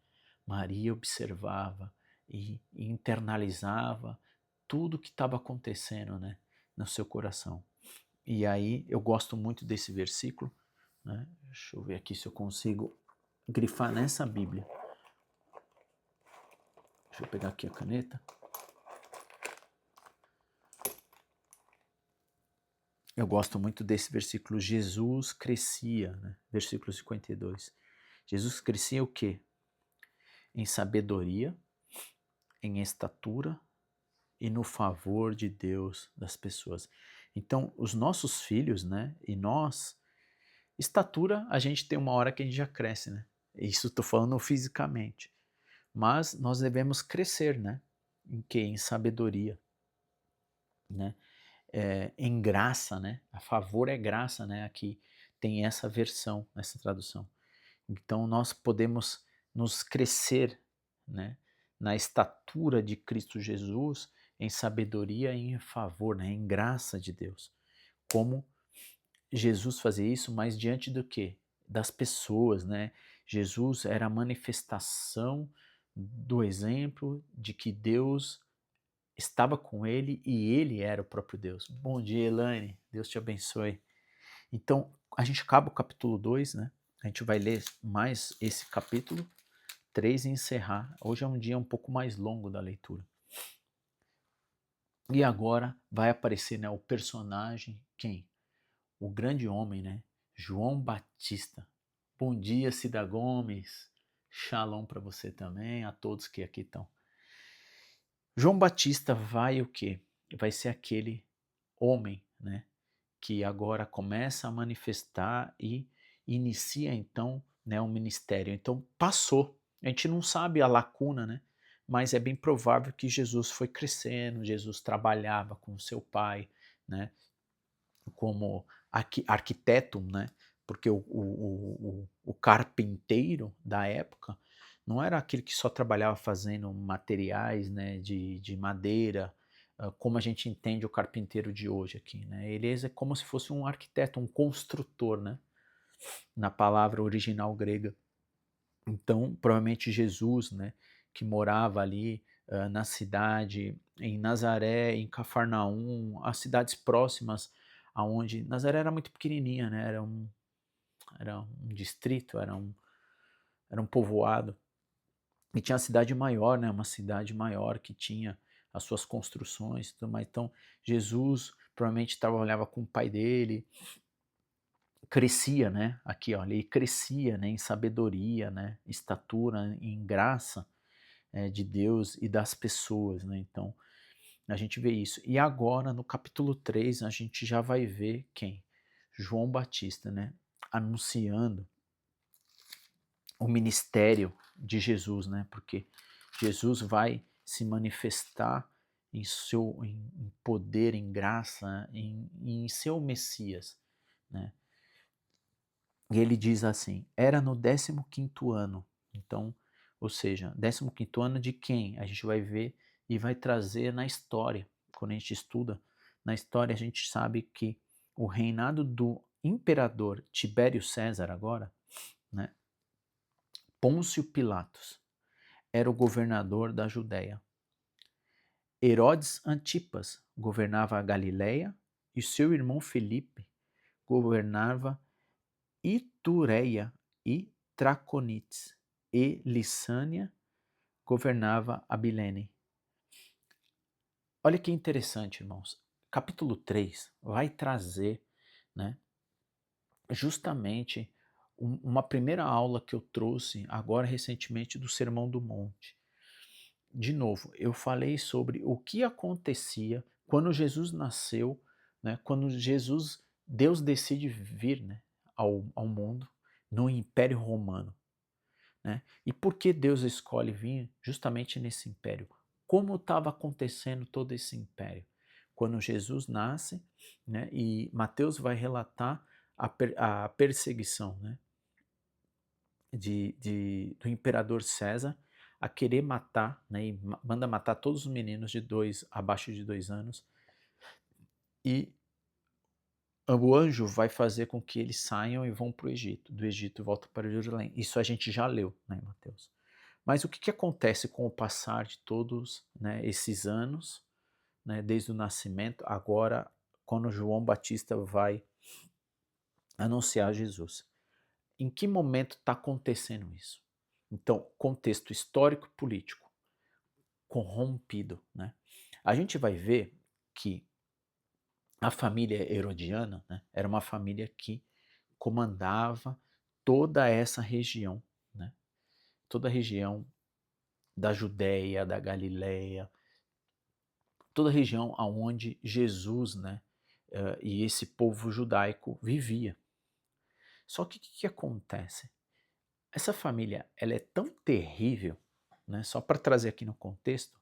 Maria observava e internalizava tudo que estava acontecendo, né? No seu coração. E aí eu gosto muito desse versículo, né? Deixa eu ver aqui se eu consigo grifar nessa Bíblia. Deixa eu pegar aqui a caneta. Eu gosto muito desse versículo, Jesus crescia, né? Versículo 52. Jesus crescia o quê? Em sabedoria, em estatura e no favor de Deus das pessoas. Então, os nossos filhos, né? E nós, estatura, a gente tem uma hora que a gente já cresce, né? Isso estou falando fisicamente. Mas nós devemos crescer, né? Em quê? Em sabedoria, né? Em graça, né? A favor é graça, né? Aqui tem essa versão, essa tradução. Então nós podemos nos crescer, né? Na estatura de Cristo Jesus, em sabedoria e em favor, né? Em graça de Deus. Como Jesus fazia isso, mas diante do quê? Das pessoas, né? Jesus era a manifestação do exemplo de que Deus estava com ele e ele era o próprio Deus. Bom dia, Elaine. Deus te abençoe. Então, a gente acaba o capítulo 2, né? A gente vai ler mais esse capítulo 3 e encerrar. Hoje é um dia um pouco mais longo da leitura. E agora vai aparecer, né, o personagem, quem? O grande homem, né? João Batista. Bom dia, Cida Gomes. Shalom para você também, a todos que aqui estão. João Batista vai o quê? Vai ser aquele homem, né, que agora começa a manifestar e inicia então, né, um ministério. Então passou. A gente não sabe a lacuna, né? Mas é bem provável que Jesus foi crescendo, Jesus trabalhava com o seu pai, né, como arquiteto, né? Porque o carpinteiro da época não era aquele que só trabalhava fazendo materiais, né, de madeira, como a gente entende o carpinteiro de hoje aqui, né? Ele é como se fosse um arquiteto, um construtor, né? Na palavra original grega. Então, provavelmente Jesus, né, que morava ali na cidade, em Nazaré, em Cafarnaum, as cidades próximas aonde Nazaré era muito pequenininha, né? Era um distrito, era um povoado. E tinha a cidade maior, né? Uma cidade maior que tinha as suas construções e tudo mais. Então, Jesus provavelmente trabalhava com o pai dele, crescia, né? Aqui, olha, ele crescia, né? Em sabedoria, né? Estatura, em graça de Deus e das pessoas, né? Então, a gente vê isso. E agora, no capítulo 3, a gente já vai ver quem? João Batista, né? Anunciando o ministério de Jesus, né? Porque Jesus vai se manifestar em poder, em graça, em seu Messias, né? E ele diz assim: era no 15º ano. Então, ou seja, 15º ano de quem? A gente vai ver e vai trazer na história. Quando a gente estuda na história, a gente sabe que o reinado do imperador Tibério César agora, né? Pôncio Pilatos era o governador da Judéia. Herodes Antipas governava a Galiléia e seu irmão Felipe governava Itureia e Traconites, e Lissânia governava Abilene. Olha que interessante, irmãos. Capítulo 3 vai trazer, né, justamente uma primeira aula que eu trouxe agora recentemente do Sermão do Monte. De novo, eu falei sobre o que acontecia quando Jesus nasceu, né, quando Deus decide vir, né, ao mundo, no Império Romano, né? E por que Deus escolhe vir justamente nesse império? Como estava acontecendo todo esse império? Quando Jesus nasce, né, e Mateus vai relatar a perseguição, né, do imperador César a querer matar, né, e manda matar todos os meninos abaixo de 2 anos, e o anjo vai fazer com que eles saiam e vão para o Egito, do Egito volta para Jerusalém. Isso a gente já leu, né, em Mateus. Mas o que, que acontece com o passar de todos, né, esses anos, né, desde o nascimento, agora quando João Batista vai anunciar Jesus? Em que momento está acontecendo isso? Então, contexto histórico-político corrompido, né? A gente vai ver que a família herodiana, né, era uma família que comandava toda essa região, né? Toda a região da Judéia, da Galileia, toda a região aonde Jesus, né, e esse povo judaico vivia. Só que o que acontece? Essa família, ela é tão terrível, né, só para trazer aqui no contexto,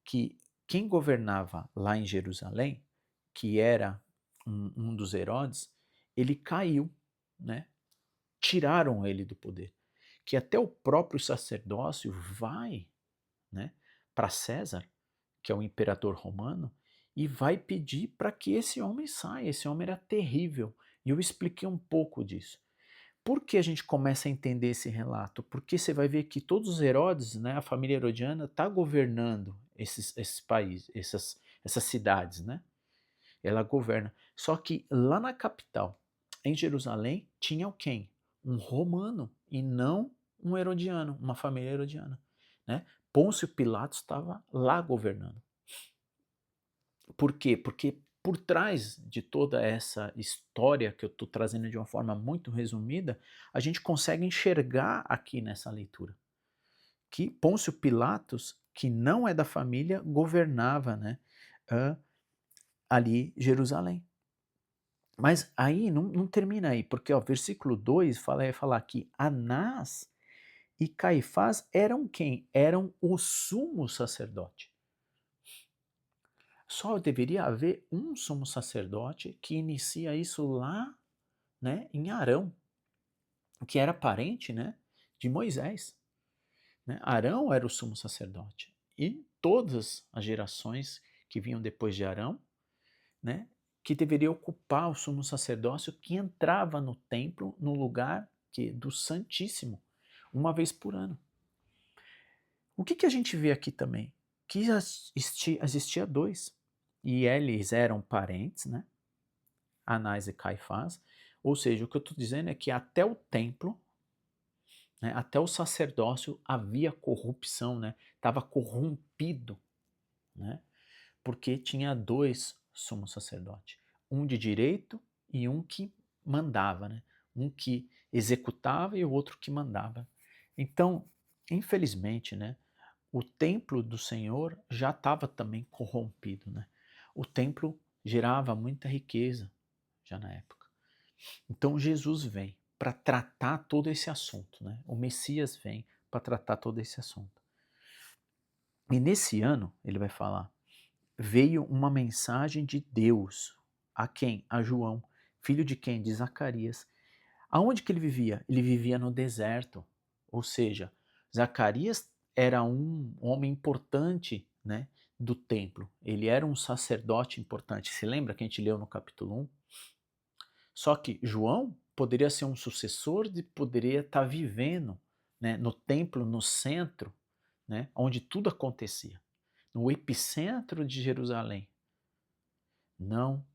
que quem governava lá em Jerusalém, que era um dos Herodes, ele caiu, né? Tiraram ele do poder. Que até o próprio sacerdócio vai, né, para César, que é o imperador romano, e vai pedir para que esse homem saia. Esse homem era terrível. E eu expliquei um pouco disso. Por que a gente começa a entender esse relato? Porque você vai ver que todos os Herodes, né, a família herodiana, está governando esses países, essas cidades, né? Ela governa. Só que lá na capital, em Jerusalém, tinha quem? Um romano e não um herodiano, uma família herodiana, né? Pôncio Pilatos estava lá governando. Por quê? Porque por trás de toda essa história que eu estou trazendo de uma forma muito resumida, a gente consegue enxergar aqui nessa leitura que Pôncio Pilatos, que não é da família, governava, né, ali Jerusalém. Mas aí não termina aí, porque o versículo 2 vai falar que Anás e Caifás eram quem? Eram o sumo sacerdote. Só deveria haver um sumo sacerdote que inicia isso lá, né, em Arão, que era parente, né, de Moisés. Né? Arão era o sumo sacerdote. E todas as gerações que vinham depois de Arão, né, que deveria ocupar o sumo sacerdócio que entrava no templo, no lugar do Santíssimo, uma vez por ano. O que a gente vê aqui também? Que existia dois. E eles eram parentes, né? Anás e Caifás. Ou seja, o que eu estou dizendo é que até o templo, né, até o sacerdócio havia corrupção, né? Estava corrompido, né? Porque tinha dois sumos sacerdotes, um de direito e um que mandava, né? Um que executava e o outro que mandava. Então, infelizmente, né, o templo do Senhor já estava também corrompido, né? O templo gerava muita riqueza já na época. Então Jesus vem para tratar todo esse assunto, né? O Messias vem para tratar todo esse assunto. E nesse ano, ele vai falar, veio uma mensagem de Deus. A quem? A João. Filho de quem? De Zacarias. Aonde que ele vivia? Ele vivia no deserto. Ou seja, Zacarias era um homem importante, né, do templo. Ele era um sacerdote importante. Se lembra que a gente leu no capítulo 1? Só que João poderia ser um sucessor de poderia estar vivendo, né, no templo, no centro, né, onde tudo acontecia, no epicentro de Jerusalém. Não,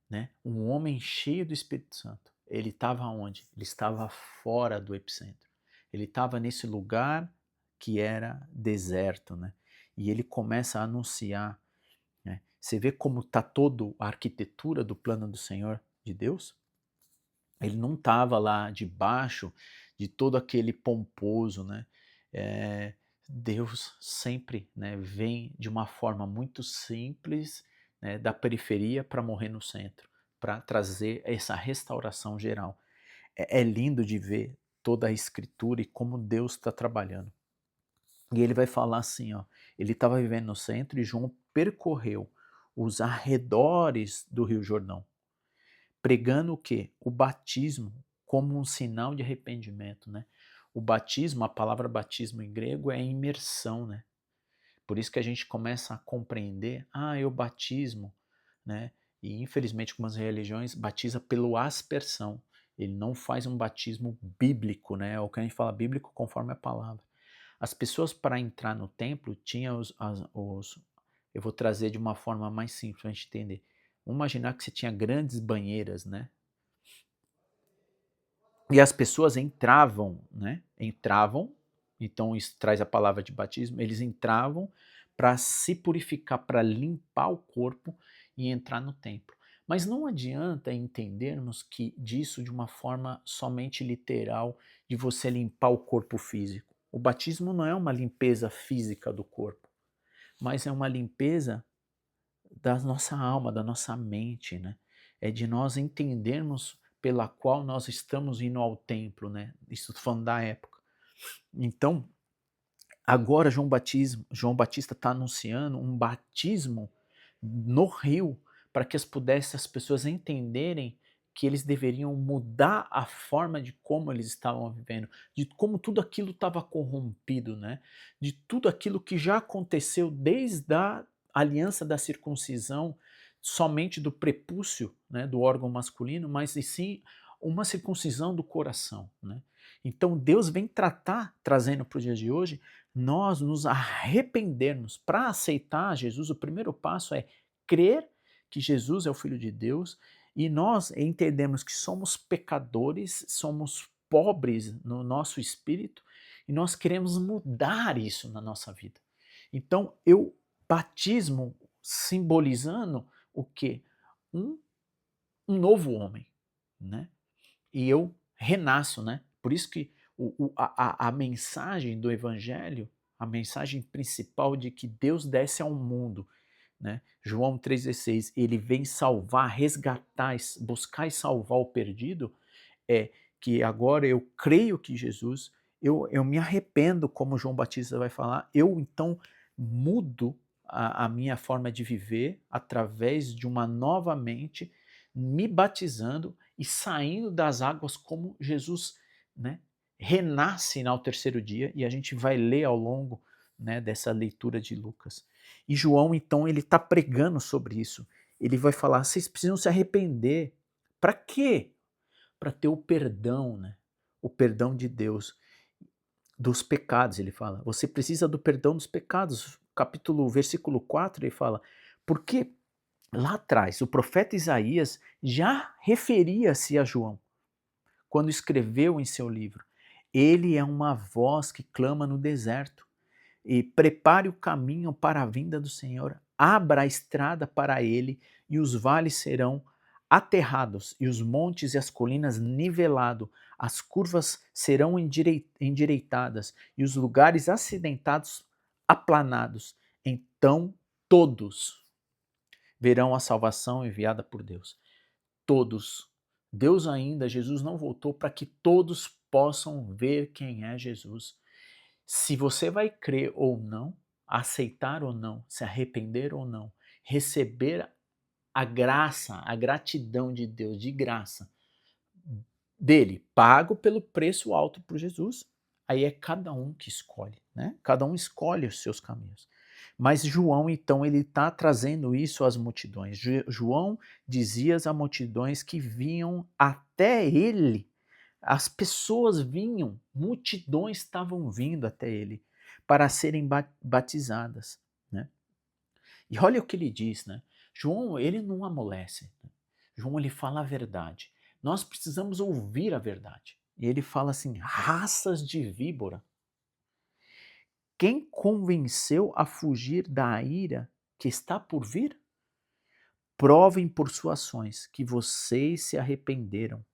né? Um homem cheio do Espírito Santo. Ele estava onde? Ele estava fora do epicentro. Ele estava nesse lugar que era deserto, né? E ele começa a anunciar, né? Você vê como está toda a arquitetura do plano do Senhor de Deus? Ele não estava lá debaixo de todo aquele pomposo, né? Deus sempre, né, vem de uma forma muito simples, né, da periferia para morrer no centro, para trazer essa restauração geral. É lindo de ver toda a escritura e como Deus está trabalhando. E ele vai falar assim, ó, ele estava vivendo no centro e João percorreu os arredores do Rio Jordão, pregando o quê? O batismo como um sinal de arrependimento, né? O batismo, a palavra batismo em grego é imersão, né? Por isso que a gente começa a compreender, eu batismo, né? E infelizmente algumas religiões batiza pelo aspersão. Ele não faz um batismo bíblico, né? O que a gente fala bíblico conforme a palavra. As pessoas para entrar no templo tinham eu vou trazer de uma forma mais simples para a gente entender. Vamos imaginar que você tinha grandes banheiras, né? E as pessoas entravam, né? Entravam, então isso traz a palavra de batismo, eles entravam para se purificar, para limpar o corpo e entrar no templo. Mas não adianta entendermos que disso de uma forma somente literal, de você limpar o corpo físico. O batismo não é uma limpeza física do corpo, mas é uma limpeza da nossa alma, da nossa mente, né? É de nós entendermos pela qual nós estamos indo ao templo, né? Isso falando da época. Então, agora João Batista está anunciando um batismo no rio para que as pessoas entenderem que eles deveriam mudar a forma de como eles estavam vivendo, de como tudo aquilo estava corrompido, né? De tudo aquilo que já aconteceu desde a aliança da circuncisão, somente do prepúcio, né, do órgão masculino, mas e sim uma circuncisão do coração, né? Então Deus vem trazendo para o dia de hoje, nós nos arrependermos para aceitar Jesus. O primeiro passo é crer que Jesus é o Filho de Deus e nós entendemos que somos pecadores, somos pobres no nosso espírito e nós queremos mudar isso na nossa vida. Então, batismo simbolizando o quê? Um novo homem, né? E eu renasço, né? Por isso que a mensagem do Evangelho, a mensagem principal de que Deus desce ao mundo, né? João 3,16, ele vem salvar, resgatar, buscar e salvar o perdido, é que agora eu creio que Jesus, eu me arrependo, como João Batista vai falar, eu então mudo a minha forma de viver através de uma nova mente, me batizando e saindo das águas como Jesus, né, renasce ao terceiro dia, e a gente vai ler ao longo, né, dessa leitura de Lucas. E João, então, ele está pregando sobre isso. Ele vai falar, vocês precisam se arrepender. Para quê? Para ter o perdão, né? O perdão de Deus dos pecados, ele fala. Você precisa do perdão dos pecados. Versículo 4, ele fala, porque lá atrás o profeta Isaías já referia-se a João quando escreveu em seu livro. Ele é uma voz que clama no deserto e prepare o caminho para a vinda do Senhor, abra a estrada para ele e os vales serão aterrados e os montes e as colinas nivelados, as curvas serão endireitadas e os lugares acidentados aplanados. Então todos verão a salvação enviada por Deus. Todos. Deus ainda, Jesus não voltou para que todos possam ver quem é Jesus. Se você vai crer ou não, aceitar ou não, se arrepender ou não, receber a graça, a gratidão de Deus, de graça, dele, pago pelo preço alto por Jesus, aí é cada um que escolhe, né? Cada um escolhe os seus caminhos. Mas João, então, ele está trazendo isso às multidões. João dizia às multidões que vinham até ele. As pessoas vinham, multidões estavam vindo até ele para serem batizadas, né? E olha o que ele diz, né? João, ele não amolece. Né? João, ele fala a verdade. Nós precisamos ouvir a verdade. E ele fala assim, raças de víbora. Quem convenceu a fugir da ira que está por vir? Provem por suas ações que vocês se arrependeram.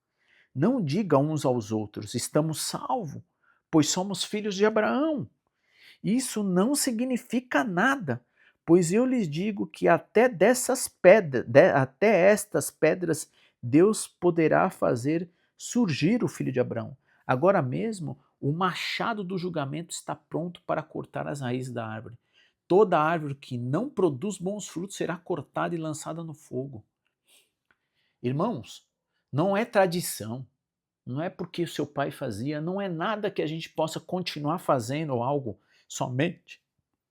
Não digam uns aos outros, estamos salvos, pois somos filhos de Abraão. Isso não significa nada, Pois eu lhes digo que até estas pedras Deus poderá fazer surgir o filho de Abraão. Agora mesmo, o machado do julgamento está pronto para cortar as raízes da árvore. Toda árvore que não produz bons frutos será cortada e lançada no fogo. Irmãos, não é tradição, não é porque o seu pai fazia, não é nada que a gente possa continuar fazendo algo somente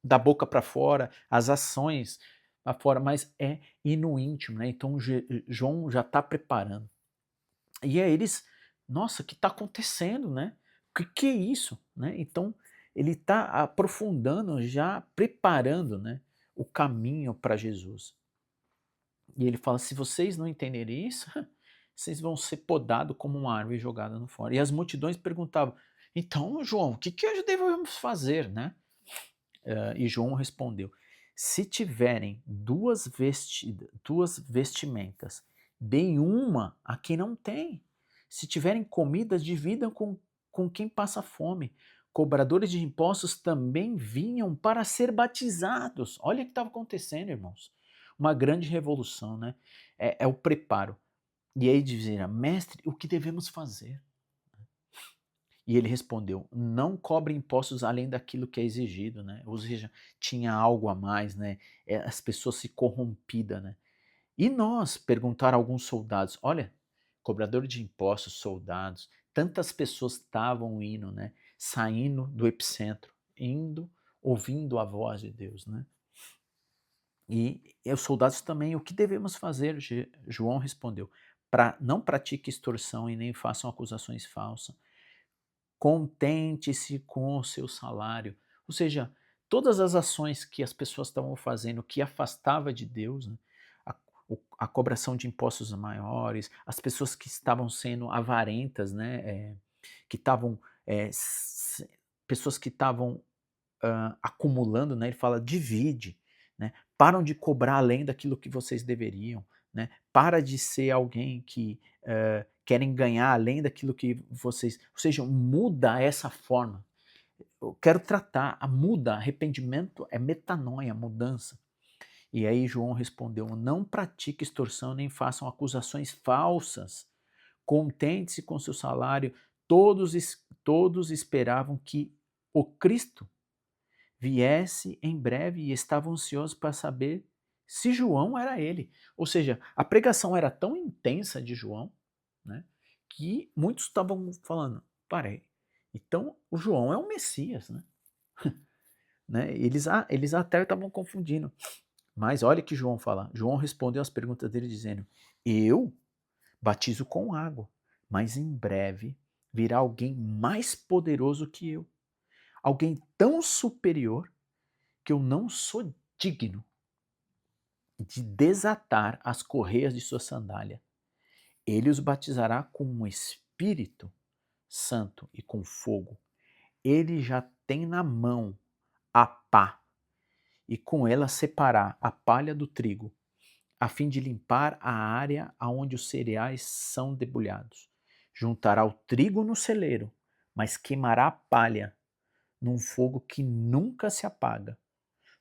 da boca para fora, as ações para fora, mas é ir no íntimo, né? Então João já está preparando. E aí eles, nossa, o que está acontecendo, né? O que é isso, né? Então ele está aprofundando, já preparando, né, o caminho para Jesus. E ele fala: se vocês não entenderem isso, vocês vão ser podados como uma árvore jogada no fora. E as multidões perguntavam: então, João, o que devemos fazer, né? E João respondeu: se tiverem duas vestimentas, deem uma a quem não tem. Se tiverem comida, dividam com quem passa fome. Cobradores de impostos também vinham para ser batizados. Olha o que estava acontecendo, irmãos. Uma grande revolução, né? É o preparo. E aí diziam: mestre, o que devemos fazer? E ele respondeu: não cobre impostos além daquilo que é exigido, né? Ou seja, tinha algo a mais, né? As pessoas se corrompidas, né? E nós, perguntaram alguns soldados, olha, cobrador de impostos, soldados, tantas pessoas estavam indo, né? Saindo do epicentro, indo, ouvindo a voz de Deus, né? E os soldados também, o que devemos fazer? João respondeu: não pratique extorsão e nem façam acusações falsas. Contente-se com o seu salário. Ou seja, todas as ações que as pessoas estavam fazendo que afastava de Deus, né? a cobração de impostos maiores, as pessoas que estavam sendo avarentas, né? Que estavam pessoas que estavam acumulando, né? Ele fala: divide, né? Param de cobrar além daquilo que vocês deveriam, né? Para de ser alguém que querem ganhar além daquilo que vocês, ou seja, muda essa forma. Eu quero tratar, muda, arrependimento é metanoia, mudança. E aí João respondeu: não pratique extorsão nem façam acusações falsas. Contente-se com seu salário. Todos esperavam que o Cristo viesse em breve e estavam ansiosos para saber se João era ele. Ou seja, a pregação era tão intensa de João, né, que muitos estavam falando: parei, então o João é o Messias, né? Né? Eles até estavam confundindo. Mas olha que João fala. João respondeu às perguntas dele dizendo: eu batizo com água, mas em breve virá alguém mais poderoso que eu, alguém tão superior que eu não sou digno de desatar as correias de sua sandália. Ele os batizará com um Espírito Santo e com fogo. Ele já tem na mão a pá, e com ela separar a palha do trigo, a fim de limpar a área onde os cereais são debulhados. Juntará o trigo no celeiro, mas queimará a palha num fogo que nunca se apaga.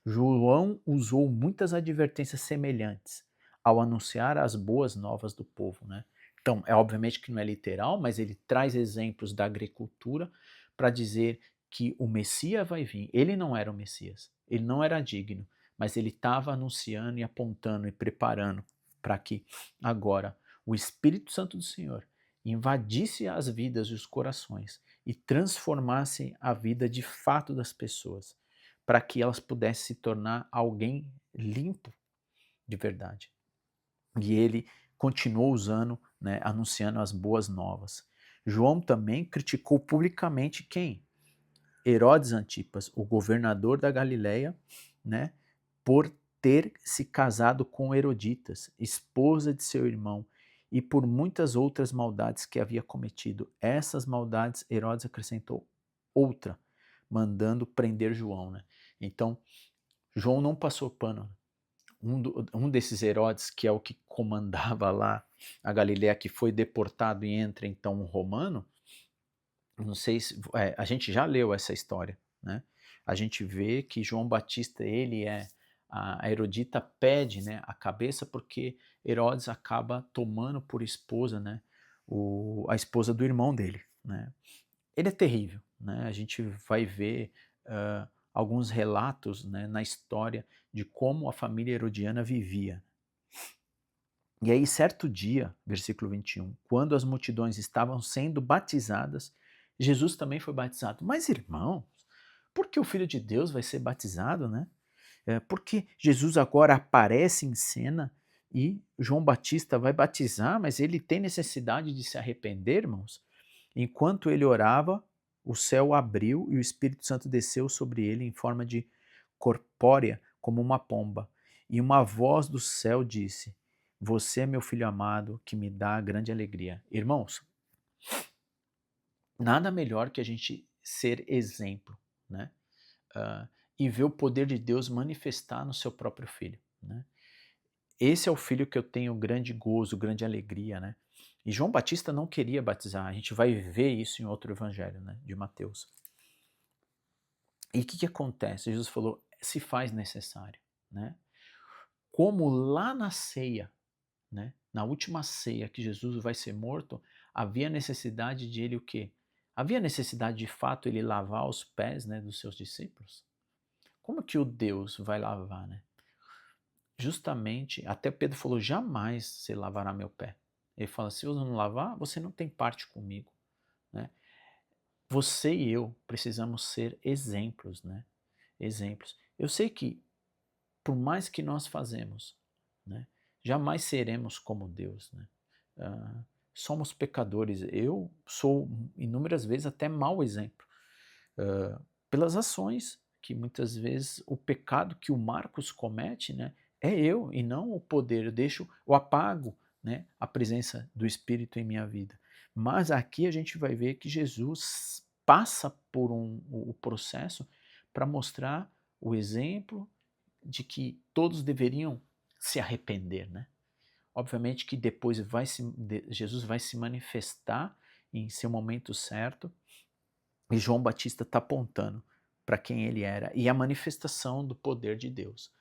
João usou muitas advertências semelhantes ao anunciar as boas novas do povo, né? Então, é obviamente que não é literal, mas ele traz exemplos da agricultura para dizer que o Messias vai vir. Ele não era o Messias, ele não era digno, mas ele estava anunciando e apontando e preparando para que agora o Espírito Santo do Senhor invadisse as vidas e os corações e transformasse a vida de fato das pessoas, para que elas pudessem se tornar alguém limpo de verdade. E ele continuou usando, né, anunciando as boas novas. João também criticou publicamente quem? Herodes Antipas, o governador da Galileia, né, por ter se casado com Herodias, esposa de seu irmão, e por muitas outras maldades que havia cometido. Essas maldades Herodes acrescentou outra, mandando prender João, né? Então, João não passou pano. Um desses Herodes, que é o que comandava lá a Galileia, que foi deportado e entra então um romano, não sei se a gente já leu essa história, né? A gente vê que João Batista ele é a Herodita pede, né, a cabeça porque Herodes acaba tomando por esposa, né, a esposa do irmão dele, né. Ele é terrível, né, a gente vai ver alguns relatos, né, na história de como a família herodiana vivia. E aí, certo dia, versículo 21, quando as multidões estavam sendo batizadas, Jesus também foi batizado. Mas, irmãos, por que o Filho de Deus vai ser batizado, né? Porque Jesus agora aparece em cena e João Batista vai batizar, mas ele tem necessidade de se arrepender, irmãos? Enquanto ele orava, o céu abriu e o Espírito Santo desceu sobre ele em forma de corpórea, como uma pomba. E uma voz do céu disse: Você é meu filho amado, que me dá grande alegria. Irmãos, nada melhor que a gente ser exemplo, né? E ver o poder de Deus manifestar no seu próprio filho, né? Esse é o filho que eu tenho grande gozo, grande alegria, né? E João Batista não queria batizar, a gente vai ver isso em outro evangelho, né, de Mateus. E o que acontece? Jesus falou, se faz necessário, né? Como lá na ceia, né, na última ceia que Jesus vai ser morto, havia necessidade de ele o quê? Havia necessidade de fato ele lavar os pés, né, dos seus discípulos? Como que o Deus vai lavar, né? Justamente, até Pedro falou, jamais você lavará meu pé. Ele fala, se você não lavar, você não tem parte comigo, né? Você e eu precisamos ser exemplos, né? Exemplos. Eu sei que, por mais que nós fazemos, né, jamais seremos como Deus, né? Somos pecadores. Eu sou, inúmeras vezes, até mau exemplo. Pelas ações, que muitas vezes o pecado que o Marcos comete, né, é eu e não o poder. Eu apago, né, a presença do Espírito em minha vida. Mas aqui a gente vai ver que Jesus passa por o processo para mostrar o exemplo de que todos deveriam se arrepender, né? Obviamente que depois Jesus vai se manifestar em seu momento certo, e João Batista está apontando para quem ele era. E a manifestação do poder de Deus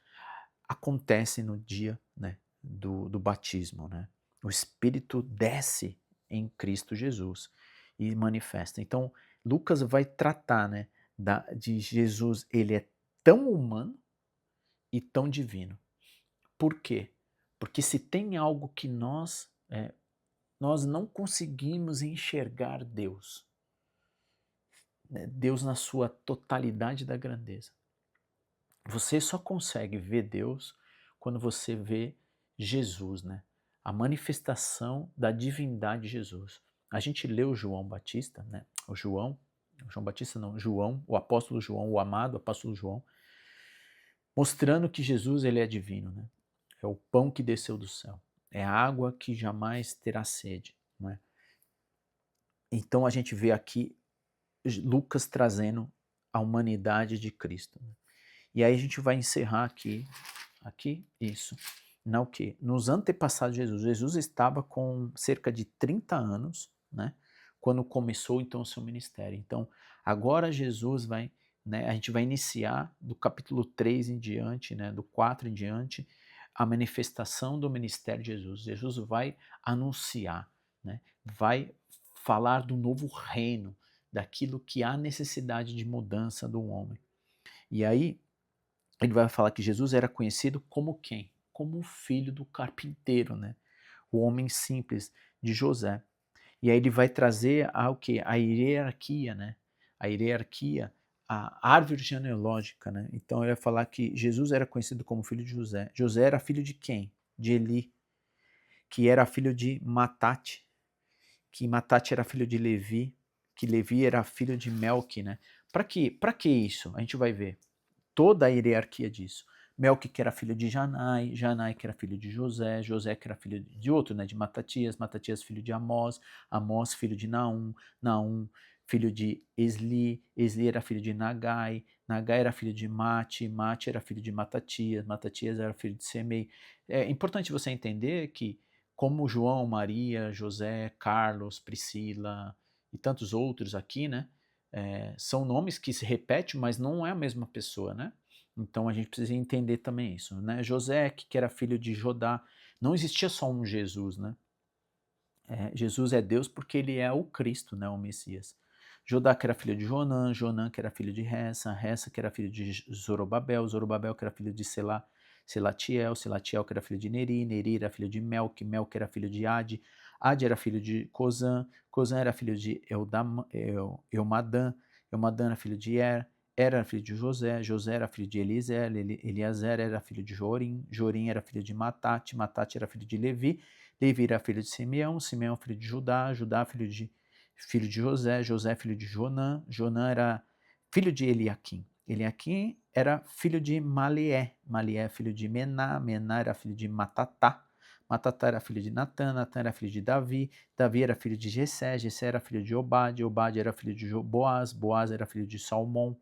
acontece no dia, né, do batismo. Né? O Espírito desce em Cristo Jesus e manifesta. Então, Lucas vai tratar, né, de Jesus, ele é tão humano e tão divino. Por quê? Porque se tem algo que nós não conseguimos enxergar Deus, né, Deus na sua totalidade da grandeza. Você só consegue ver Deus quando você vê Jesus, né? A manifestação da divindade de Jesus. A gente leu João Batista, né? João Batista não, João, o apóstolo João, o amado apóstolo João, mostrando que Jesus ele é divino, né? É o pão que desceu do céu, é a água que jamais terá sede, não é? Então a gente vê aqui Lucas trazendo a humanidade de Cristo. Né? E aí a gente vai encerrar aqui isso. Na o quê? Nos antepassados de Jesus. Jesus estava com cerca de 30 anos, né? Quando começou então o seu ministério. Então, agora Jesus vai, né, a gente vai iniciar do capítulo 3 em diante, né, do 4 em diante, a manifestação do ministério de Jesus. Jesus vai anunciar, né? Vai falar do novo reino, daquilo que há necessidade de mudança do homem. E aí, ele vai falar que Jesus era conhecido como quem? Como o filho do carpinteiro, né? O homem simples de José. E aí ele vai trazer o quê? A hierarquia, né? A hierarquia, a árvore genealógica, né? Então ele vai falar que Jesus era conhecido como filho de José. José era filho de quem? De Eli, que era filho de Matate, que Matate era filho de Levi, que Levi era filho de Melque, né? Para que isso? A gente vai ver toda a hierarquia disso. Melque que era filho de Janai, Janai que era filho de José, José que era filho de outro, né, de Matatias, Matatias filho de Amós, Amós filho de Naum, Naum filho de Esli, Esli era filho de Nagai, Nagai era filho de Mate, Mate era filho de Matatias, Matatias era filho de Semei. É importante você entender que como João, Maria, José, Carlos, Priscila e tantos outros aqui, né, são nomes que se repetem, mas não é a mesma pessoa, né? Então a gente precisa entender também isso, né? José, que era filho de Jodá, não existia só um Jesus, né? Jesus é Deus porque ele é o Cristo, né, o Messias. Jodá que era filho de Jonã, Jonã que era filho de Ressa, Ressa que era filho de Zorobabel, Zorobabel que era filho de Selatiel, Selatiel que era filho de Neri, Neri era filho de Melque, Melque era filho de Ade, Ade era filho de Cozã, Cozã era filho de Eumadã, Eumadã era filho de era filho de José, José era filho de Eliezer, Eliezer era filho de Jorim, Jorim era filho de Matate, Matate era filho de Levi, Levi era filho de Simeão, Simeão filho de Judá, Judá filho de José, José filho de Jonã, Jonã era filho de Eliaquim, Eliaquim era filho de Malié, Malié filho de Mená, Mená era filho de Matatá, Matatá era filho de Natã, Natã era filho de Davi, Davi era filho de Jessé, Jessé era filho de Obade, Obade era filho de Boaz, Boaz era filho de Salmão,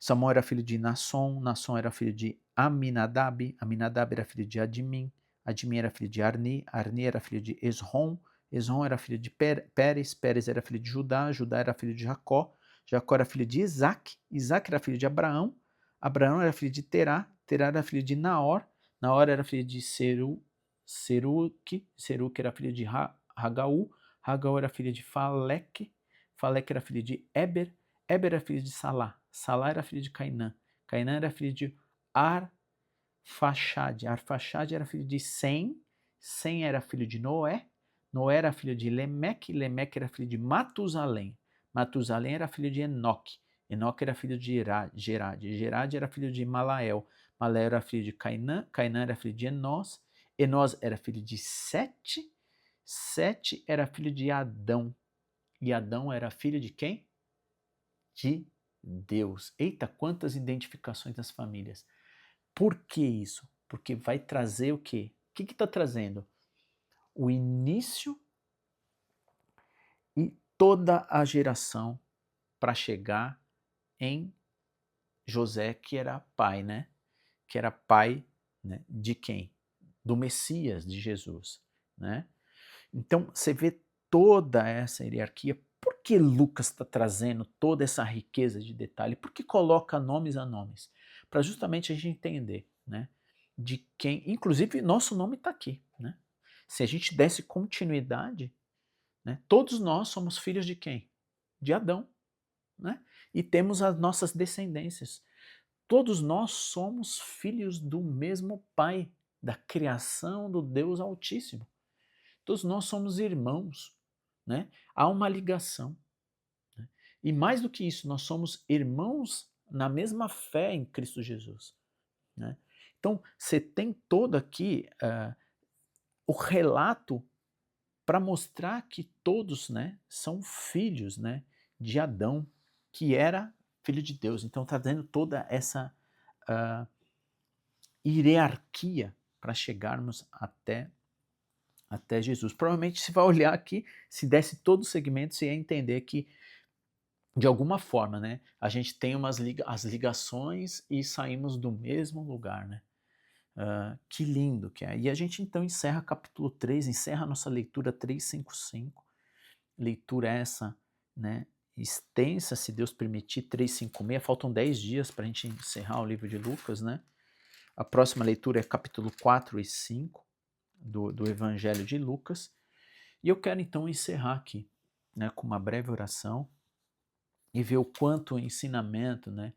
Salmão era filho de Nasson, Nasson era filho de Aminadab, Aminadab era filho de Admin, Admin era filho de Arni, Arni era filho de Esrom, Esrom era filho de Pérez, Pérez era filho de Judá, Judá era filho de Jacó, Jacó era filho de Isaac, Isaac era filho de Abraão, Abraão era filho de Terá, Terá era filho de Naor, Naor era filho de Seruque, Seruque era filho de Hagaú, Hagaú era filho de Faleque, Faleque era filho de Eber, Eber era filho de Salá, Salá era filho de Cainã, Cainã era filho de Arfaxade, Arfaxade era filho de Sem, Sem era filho de Noé, Noé era filho de Lemeque, Lemeque era filho de Matusalém, Matusalém era filho de Enoque, Enoque era filho de Gerade, Gerade era filho de Malael, Malael era filho de Cainã, Cainã era filho de Enós, Enós era filho de Sete, Sete era filho de Adão, e Adão era filho de quem? De Deus. Eita, quantas identificações das famílias. Por que isso? Porque vai trazer o quê? O que está trazendo? O início e toda a geração para chegar em José, que era pai, né? Que era pai, né, de quem? Do Messias, de Jesus, né? Então, você vê toda essa hierarquia. Por que Lucas está trazendo toda essa riqueza de detalhe? Por que coloca nomes a nomes? Para justamente a gente entender, né? De quem, inclusive, nosso nome está aqui, né? Se a gente desse continuidade, né? Todos nós somos filhos de quem? De Adão, né? E temos as nossas descendências. Todos nós somos filhos do mesmo Pai, da criação do Deus Altíssimo. Todos nós somos irmãos, né? Há uma ligação. Né? E mais do que isso, nós somos irmãos na mesma fé em Cristo Jesus. Né? Então, você tem todo aqui o relato para mostrar que todos, né, são filhos, né, de Adão, que era filho de Deus. Então, está dando toda essa hierarquia para chegarmos até Jesus. Provavelmente se vai olhar aqui, se desse todo o segmento, você ia entender que, de alguma forma, né, a gente tem as ligações e saímos do mesmo lugar, né? Que lindo que é. E a gente então encerra capítulo 3, encerra a nossa leitura 355, leitura essa, né, extensa, se Deus permitir, 356, faltam 10 dias para a gente encerrar o livro de Lucas, né? A próxima leitura é capítulo 4 e 5 do Evangelho de Lucas. E eu quero então encerrar aqui, né, com uma breve oração e ver o quanto o ensinamento, né,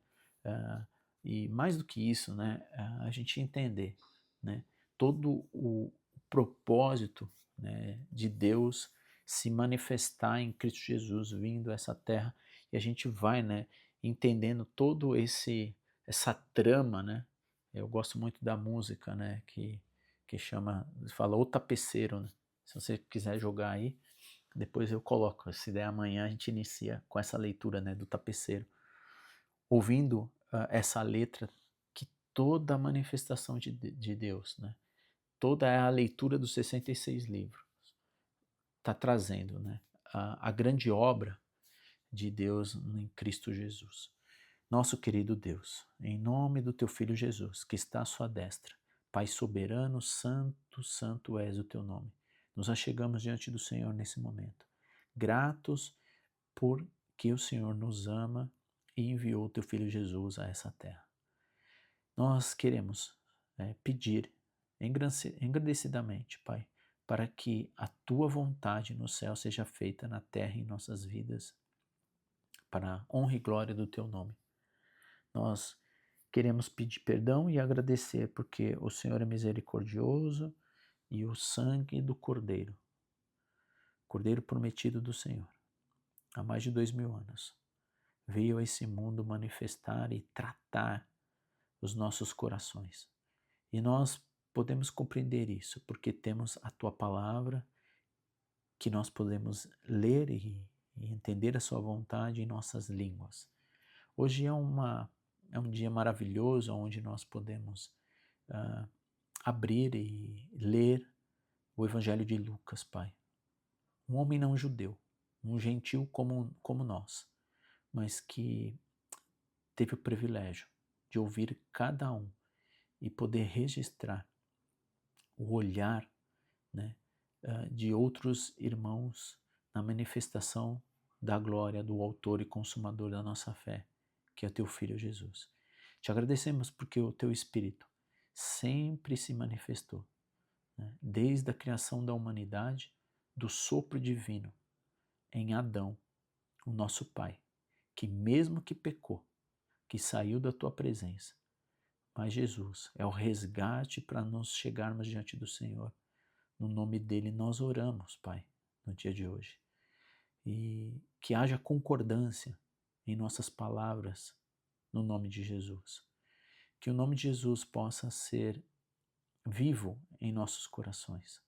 e mais do que isso, né, a gente entender, né, todo o propósito, né, de Deus se manifestar em Cristo Jesus vindo a essa terra, e a gente vai, né, entendendo todo essa trama, né. Eu gosto muito da música, né, que fala O Tapeceiro, né? Se você quiser jogar aí, depois eu coloco. Se der amanhã, a gente inicia com essa leitura, né, do Tapeceiro. Ouvindo essa letra, que toda a manifestação de Deus, né, toda a leitura dos 66 livros está trazendo, né, a grande obra de Deus em Cristo Jesus. Nosso querido Deus, em nome do teu Filho Jesus, que está à sua destra, Pai soberano, santo, santo és o teu nome. Nos achegamos diante do Senhor nesse momento, gratos porque o Senhor nos ama e enviou o teu Filho Jesus a essa terra. Nós queremos pedir engrandecedamente, Pai, para que a Tua vontade no céu seja feita na terra em nossas vidas, para a honra e glória do Teu nome. Nós queremos pedir perdão e agradecer, porque o Senhor é misericordioso e o sangue do Cordeiro prometido do Senhor, há mais de 2000 anos, veio a esse mundo manifestar e tratar os nossos corações. E nós podemos compreender isso, porque temos a Tua palavra, que nós podemos ler e entender a Sua vontade em nossas línguas. Hoje é um dia maravilhoso, onde nós podemos abrir e ler o Evangelho de Lucas, Pai. Um homem não judeu, um gentil como nós, mas que teve o privilégio de ouvir cada um e poder registrar o olhar, né, de outros irmãos na manifestação da glória do autor e consumador da nossa fé, que é o Teu Filho Jesus. Te agradecemos porque o Teu Espírito sempre se manifestou, né, desde a criação da humanidade, do sopro divino em Adão, o nosso Pai, que mesmo que pecou, que saiu da Tua presença, mas Jesus é o resgate para nós chegarmos diante do Senhor. No nome dele nós oramos, Pai, no dia de hoje. E que haja concordância em nossas palavras, no nome de Jesus. Que o nome de Jesus possa ser vivo em nossos corações.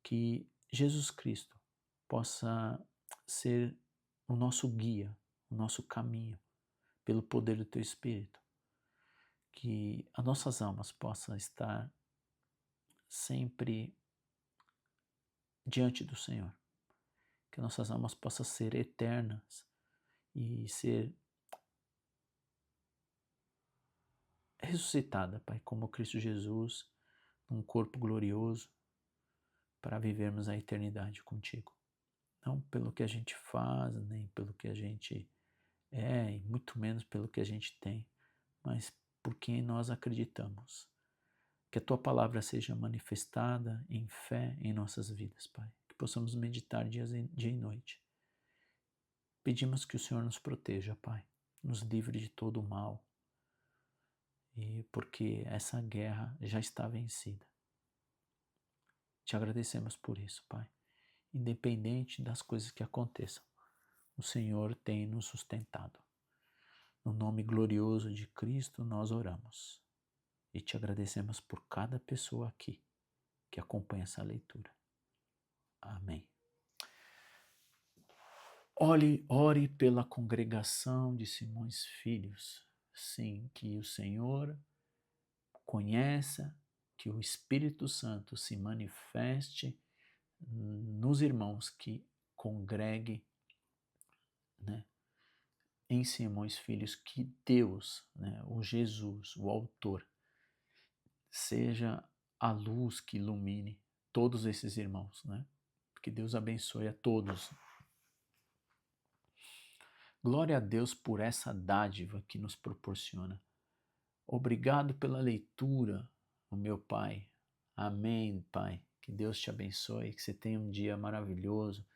Que Jesus Cristo possa ser o nosso guia, o nosso caminho, pelo poder do Teu Espírito. Que as nossas almas possam estar sempre diante do Senhor. Que nossas almas possam ser eternas e ser ressuscitada, Pai, como Cristo Jesus, num corpo glorioso, para vivermos a eternidade contigo. Não pelo que a gente faz, nem pelo que a gente é, e muito menos pelo que a gente tem, mas por quem nós acreditamos. Que a Tua palavra seja manifestada em fé em nossas vidas, Pai. Que possamos meditar dia e noite. Pedimos que o Senhor nos proteja, Pai. Nos livre de todo o mal. E porque essa guerra já está vencida. Te agradecemos por isso, Pai. Independente das coisas que aconteçam, o Senhor tem nos sustentado. No nome glorioso de Cristo nós oramos. E te agradecemos por cada pessoa aqui que acompanha essa leitura. Amém. Ore pela congregação de Simões Filhos. Sim, que o Senhor conheça, que o Espírito Santo se manifeste nos irmãos que congregue, né, em Simões Filhos, que Deus, né, o Jesus, o autor, seja a luz que ilumine todos esses irmãos, né? Que Deus abençoe a todos. Glória a Deus por essa dádiva que nos proporciona. Obrigado pela leitura, o meu Pai. Amém, Pai. Que Deus te abençoe, que você tenha um dia maravilhoso,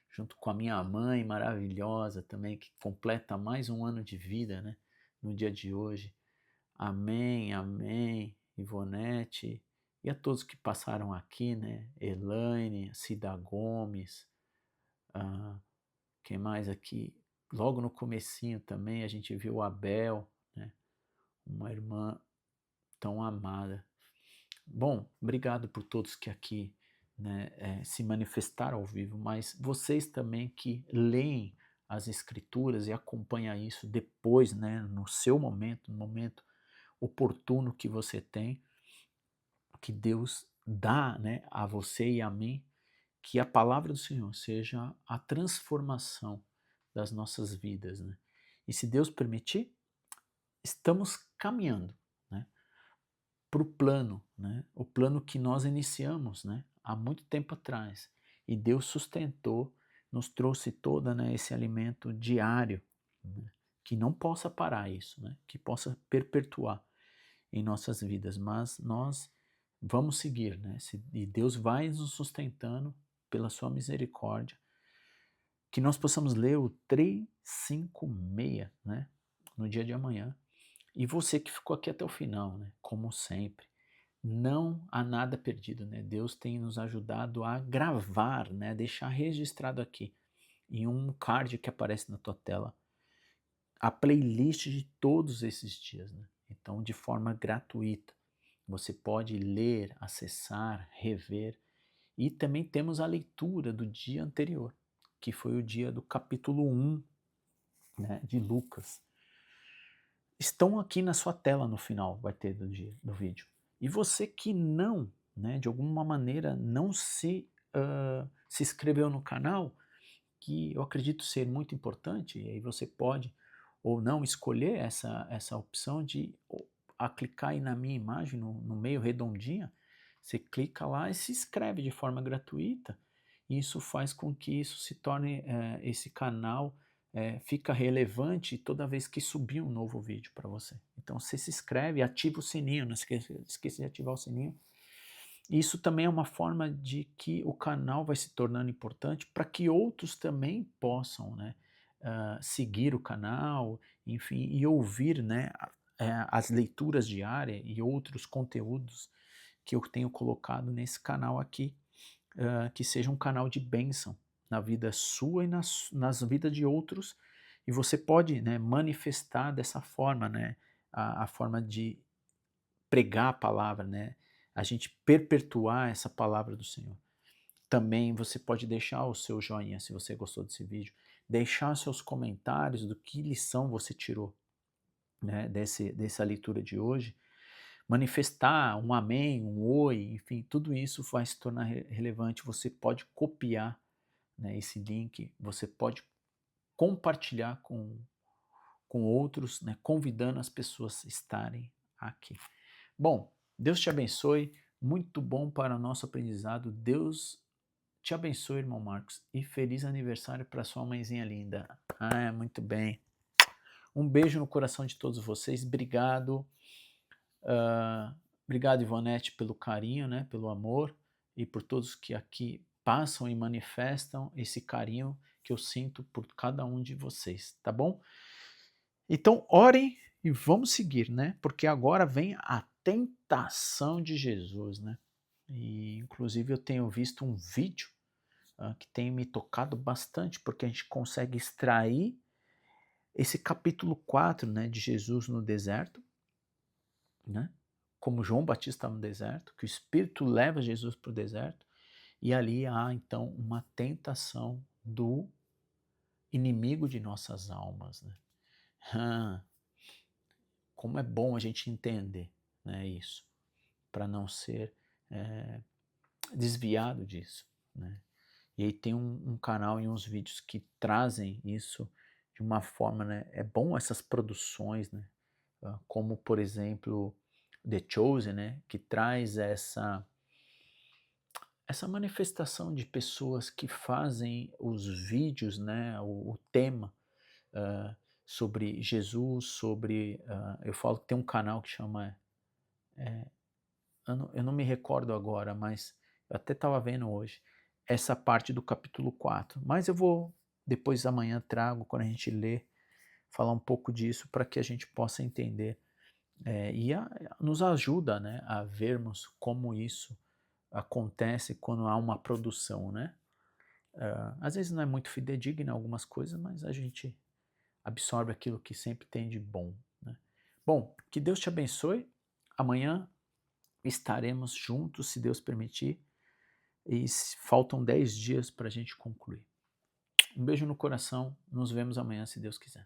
junto com a minha mãe maravilhosa também, que completa mais um ano de vida, né, no dia de hoje. Amém, amém, Ivonete, e a todos que passaram aqui, né, Elaine, Cida Gomes, quem mais aqui? Logo no comecinho também a gente viu o Abel, né, uma irmã tão amada. Bom, obrigado por todos que aqui, né, se manifestaram ao vivo, mas vocês também que leem as escrituras e acompanham isso depois, né, no seu momento, no momento oportuno que você tem, que Deus dá, né, a você e a mim, que a palavra do Senhor seja a transformação das nossas vidas, né? E se Deus permitir, estamos caminhando, né, para o plano, né, o plano que nós iniciamos, né, há muito tempo atrás. E Deus sustentou, nos trouxe todo, né, esse alimento diário, né, que não possa parar isso, né, que possa perpetuar. em nossas vidas, mas nós vamos seguir, né? E Deus vai nos sustentando pela sua misericórdia, que nós possamos ler o 356, né? No dia de amanhã. E você que ficou aqui até o final, né? Como sempre, não há nada perdido, né? Deus tem nos ajudado a gravar, né? Deixar registrado aqui em um card que aparece na tua tela a playlist de todos esses dias, né? Então, de forma gratuita, você pode ler, acessar, rever. E também temos a leitura do dia anterior, que foi o dia do capítulo 1, né, de Lucas. Estão aqui na sua tela no final, vai ter do vídeo. E você que não, né, de alguma maneira, não se inscreveu no canal, que eu acredito ser muito importante, e aí você pode ou não escolher essa opção de a clicar aí na minha imagem, no meio redondinha, você clica lá e se inscreve de forma gratuita, e isso faz com que isso se torne, esse canal fica relevante toda vez que subir um novo vídeo para você. Então você se inscreve, ativa o sininho, não esqueça de ativar o sininho. Isso também é uma forma de que o canal vai se tornando importante para que outros também possam, né, seguir o canal, enfim, e ouvir, né, as leituras diárias e outros conteúdos que eu tenho colocado nesse canal aqui, que seja um canal de bênção na vida sua e nas vidas de outros, e você pode, né, manifestar dessa forma, né, a forma de pregar a palavra, né, a gente perpetuar essa palavra do Senhor. Também você pode deixar o seu joinha se você gostou desse vídeo, deixar seus comentários do que lição você tirou, né, dessa leitura de hoje, manifestar um amém, um oi, enfim, tudo isso vai se tornar relevante. Você pode copiar, né, esse link, você pode compartilhar com outros, né, convidando as pessoas a estarem aqui. Bom, Deus te abençoe, muito bom para o nosso aprendizado. Deus te abençoe, irmão Marcos, e feliz aniversário para sua mãezinha linda. Muito bem. Um beijo no coração de todos vocês. Obrigado. Obrigado, Ivonete, pelo carinho, né, pelo amor e por todos que aqui passam e manifestam esse carinho que eu sinto por cada um de vocês, tá bom? Então, orem e vamos seguir, né? Porque agora vem a tentação de Jesus, né? E, inclusive, eu tenho visto um vídeo que tem me tocado bastante, porque a gente consegue extrair esse capítulo 4, né, de Jesus no deserto, né? Como João Batista no deserto, que o Espírito leva Jesus para o deserto, e ali há, então, uma tentação do inimigo de nossas almas, né? Como é bom a gente entender, né, isso, para não ser desviado disso, né? E aí tem um canal e uns vídeos que trazem isso de uma forma, né? É bom essas produções, né? Como, por exemplo, The Chosen, né? Que traz essa manifestação de pessoas que fazem os vídeos, né? O tema sobre Jesus, sobre... eu falo que tem um canal que chama... eu não me recordo agora, mas eu até estava vendo hoje essa parte do capítulo 4. Mas eu vou, depois amanhã trago, quando a gente lê, falar um pouco disso para que a gente possa entender. Nos ajuda, né, a vermos como isso acontece quando há uma produção, né? Às vezes não é muito fidedigna em algumas coisas, mas a gente absorve aquilo que sempre tem de bom, né? Bom, que Deus te abençoe. Amanhã estaremos juntos, se Deus permitir, e faltam 10 dias para a gente concluir. Um beijo no coração, nos vemos amanhã, se Deus quiser.